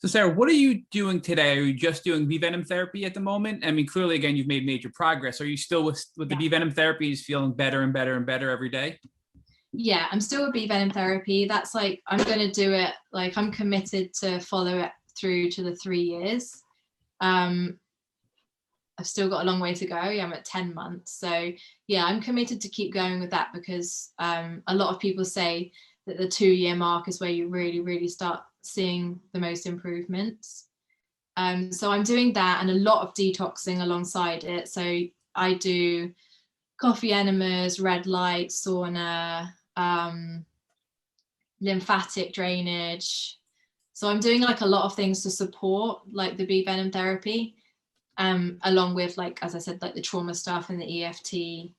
So Sarah, what are you doing today? Are you just doing bee venom therapy at the moment? I mean, clearly, again, you've made major progress. Are you still with the bee venom therapies feeling better and better and better every day? Yeah, I'm still with bee venom therapy. That's like, I'm going to do it. Like, I'm committed to follow it through to the 3 years. I've still got a long way to go. Yeah, I'm at 10 months. So yeah, I'm committed to keep going with that because a lot of people say that the 2-year mark is where you really, really start seeing the most improvements. So I'm doing that and a lot of detoxing alongside it. So I do coffee enemas, red light, sauna, lymphatic drainage. So I'm doing like a lot of things to support like the bee venom therapy, along with, like, as I said, like the trauma stuff and the EFT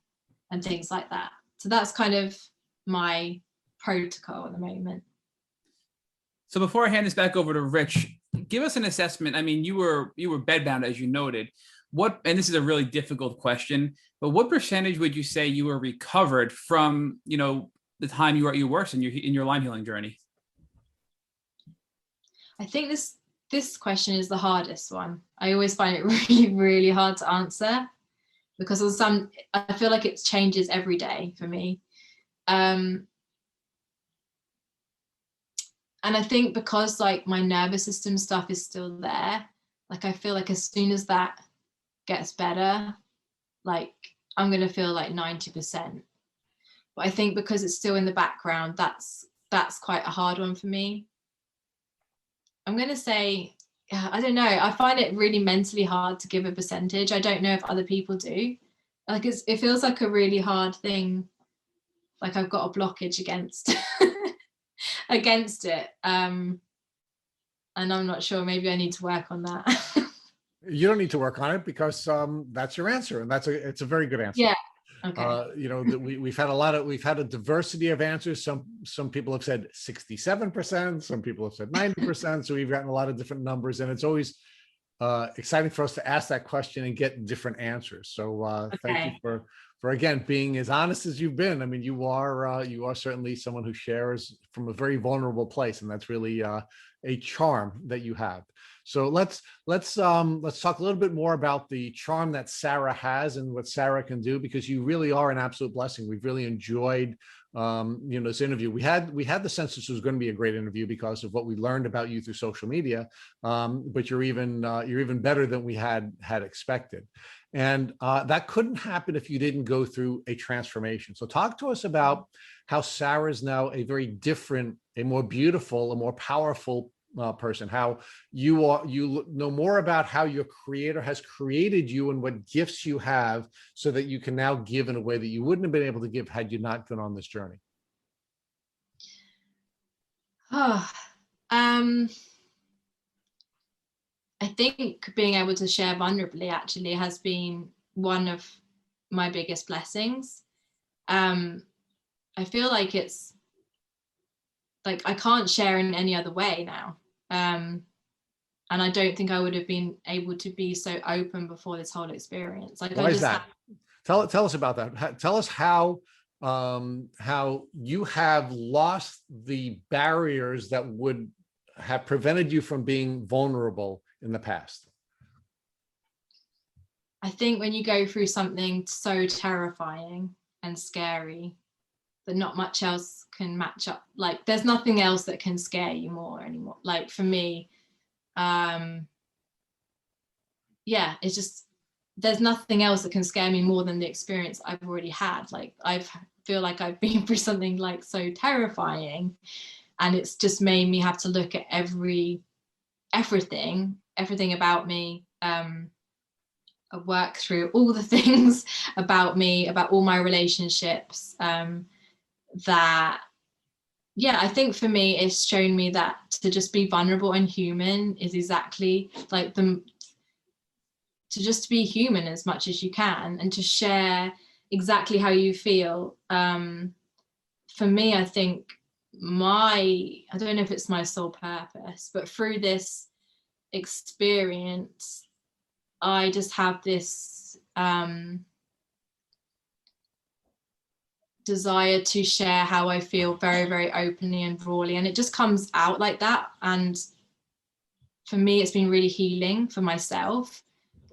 and things like that. So that's kind of my protocol at the moment. So before I hand this back over to Rich, give us an assessment. I mean, you were bedbound, as you noted. And this is a really difficult question, but what percentage would you say you were recovered from, the time you were at your worst in your Lyme healing journey? I think this question is the hardest one. I always find it really, really hard to answer because I feel like it changes every day for me. And I think because like my nervous system stuff is still there, like I feel like as soon as that gets better, like I'm going to feel like 90%. But I think because it's still in the background, that's quite a hard one for me. I'm going to say, I don't know. I find it really mentally hard to give a percentage. I don't know if other people do. Like it feels like a really hard thing. Like I've got a blockage against against it. And I'm not sure. Maybe I need to work on that. You don't need to work on it because that's your answer, and it's a very good answer. Yeah. Okay. We've had a diversity of answers. Some people have said 67%, some people have said 90%. So we've gotten a lot of different numbers, and it's always exciting for us to ask that question and get different answers. So thank you for again being as honest as you've been. I mean, you are certainly someone who shares from a very vulnerable place, and that's really a charm that you have. So let's talk a little bit more about the charm that Sarah has and what Sarah can do, because you really are an absolute blessing. We've really enjoyed this interview. We had the sense this was going to be a great interview because of what we learned about you through social media, but you're even better than we had expected. And that couldn't happen if you didn't go through a transformation. So talk to us about how Sarah is now a very different, a more beautiful, a more powerful person, how you know more about how your creator has created you and what gifts you have so that you can now give in a way that you wouldn't have been able to give had you not gone on this journey. I think being able to share vulnerably actually has been one of my biggest blessings. I feel like it's like I can't share in any other way now. And I don't think I would have been able to be so open before this whole experience. Like, why is that? Tell us about that. Tell us how you have lost the barriers that would have prevented you from being vulnerable in the past. I think when you go through something so terrifying and scary that not much else can match up, like there's nothing else that can scare you more anymore. Like for me, it's just, there's nothing else that can scare me more than the experience I've already had. Like feel like I've been through something like so terrifying, and it's just made me have to look at everything about me, work through all the things about me, about all my relationships, that I think for me it's shown me that to just be vulnerable and human is exactly like to just be human as much as you can and to share exactly how you feel for me, I think I don't know if it's my sole purpose, but through this experience, I just have this desire to share how I feel very, very openly and rawly, and it just comes out like that. And for me, it's been really healing for myself.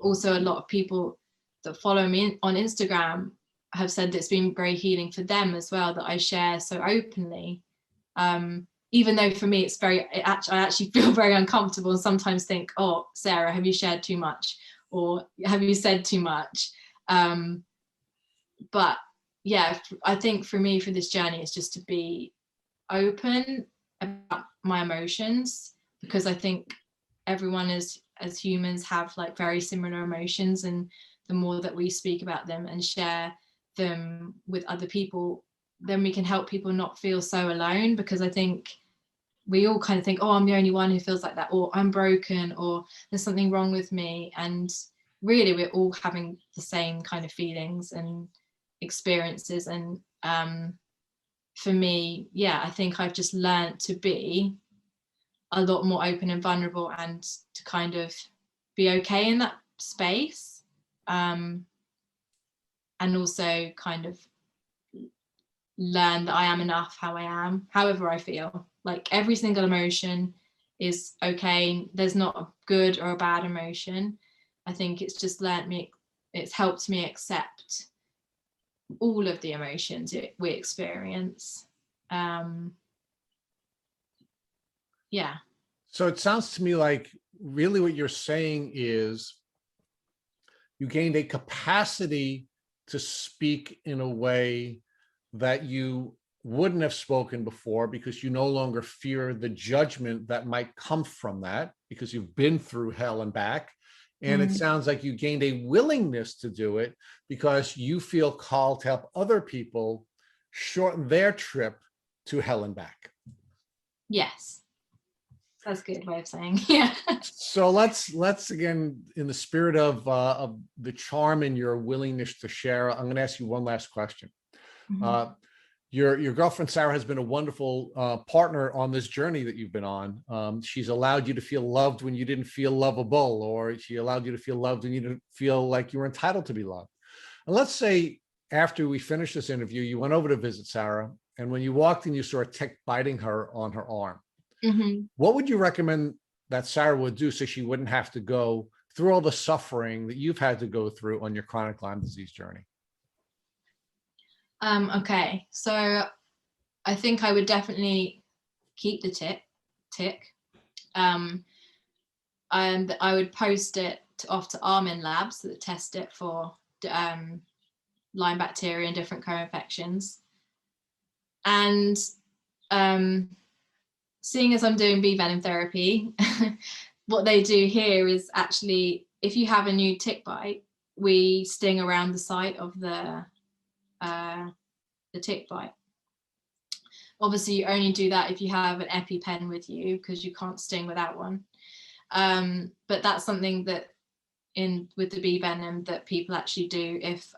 Also, a lot of people that follow me on Instagram have said that it's been very healing for them as well, that I share so openly. Even though for me, I actually feel very uncomfortable and sometimes think, oh, Sarah, have you shared too much? Or have you said too much? But yeah, I think for me, for this journey, it's just to be open about my emotions, because I think everyone as humans have like very similar emotions, and the more that we speak about them and share them with other people, then we can help people not feel so alone. Because I think we all kind of think, oh, I'm the only one who feels like that, or I'm broken, or there's something wrong with me. And really, we're all having the same kind of feelings and experiences. And for me, yeah, I think I've just learned to be a lot more open and vulnerable, and to kind of be okay in that space, and also kind of learn that I am enough how I am, however I feel. Like every single emotion is okay. There's not a good or a bad emotion. I think it's just it's helped me accept all of the emotions we experience. Yeah. So it sounds to me like really what you're saying is you gained a capacity to speak in a way that you wouldn't have spoken before, because you no longer fear the judgment that might come from that, because you've been through hell and back. And it sounds like you gained a willingness to do it because you feel called to help other people shorten their trip to hell and back. Yes. That's a good way of saying. Yeah. So let's again, in the spirit of the charm and your willingness to share, I'm going to ask you one last question. Mm-hmm. Your girlfriend Sarah has been a wonderful partner on this journey that you've been on. She's allowed you to feel loved when you didn't feel lovable, or she allowed you to feel loved when you didn't feel like you were entitled to be loved. And let's say after we finished this interview, you went over to visit Sarah, and when you walked in, you saw a tick biting her on her arm. Mm-hmm. What would you recommend that Sarah would do so she wouldn't have to go through all the suffering that you've had to go through on your chronic Lyme disease journey? Okay, so I think I would definitely keep the tick. And I would post it off to Armin Labs that test it for Lyme bacteria and different co-infections. And seeing as I'm doing bee venom therapy, what they do here is actually, if you have a new tick bite, we sting around the site of the tick bite. Obviously, you only do that if you have an EpiPen with you, because you can't sting without one. But that's something that with the bee venom that people actually do if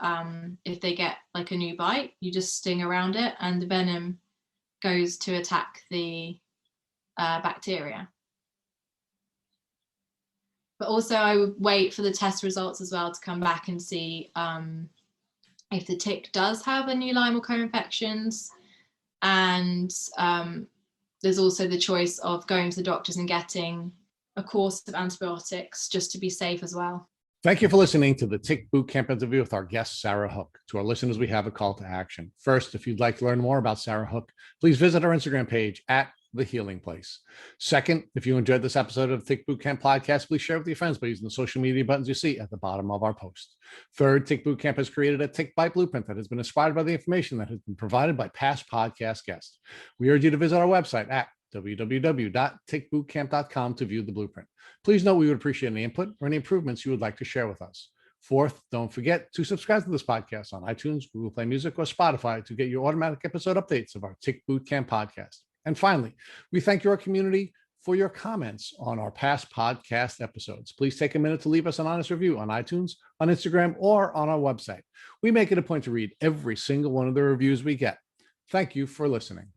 they get like a new bite. You just sting around it, and the venom goes to attack the bacteria. But also, I would wait for the test results as well to come back and see if the tick does have any Lyme or co-infections. And there's also the choice of going to the doctors and getting a course of antibiotics just to be safe as well. Thank you for listening to the Tick Bootcamp interview with our guest, Sarah Hook. To our listeners, we have a call to action. First, if you'd like to learn more about Sarah Hook, please visit our Instagram page at The Healing Place. Second, if you enjoyed this episode of the Tick Bootcamp podcast, please share it with your friends by using the social media buttons you see at the bottom of our post. Third, Tick Bootcamp has created a Tick Bite blueprint that has been inspired by the information that has been provided by past podcast guests. We urge you to visit our website at www.tickbootcamp.com to view the blueprint. Please note we would appreciate any input or any improvements you would like to share with us. Fourth, don't forget to subscribe to this podcast on iTunes, Google Play Music, or Spotify to get your automatic episode updates of our Tick Bootcamp podcast. And finally, we thank your community for your comments on our past podcast episodes. Please take a minute to leave us an honest review on iTunes, on Instagram, or on our website. We make it a point to read every single one of the reviews we get. Thank you for listening.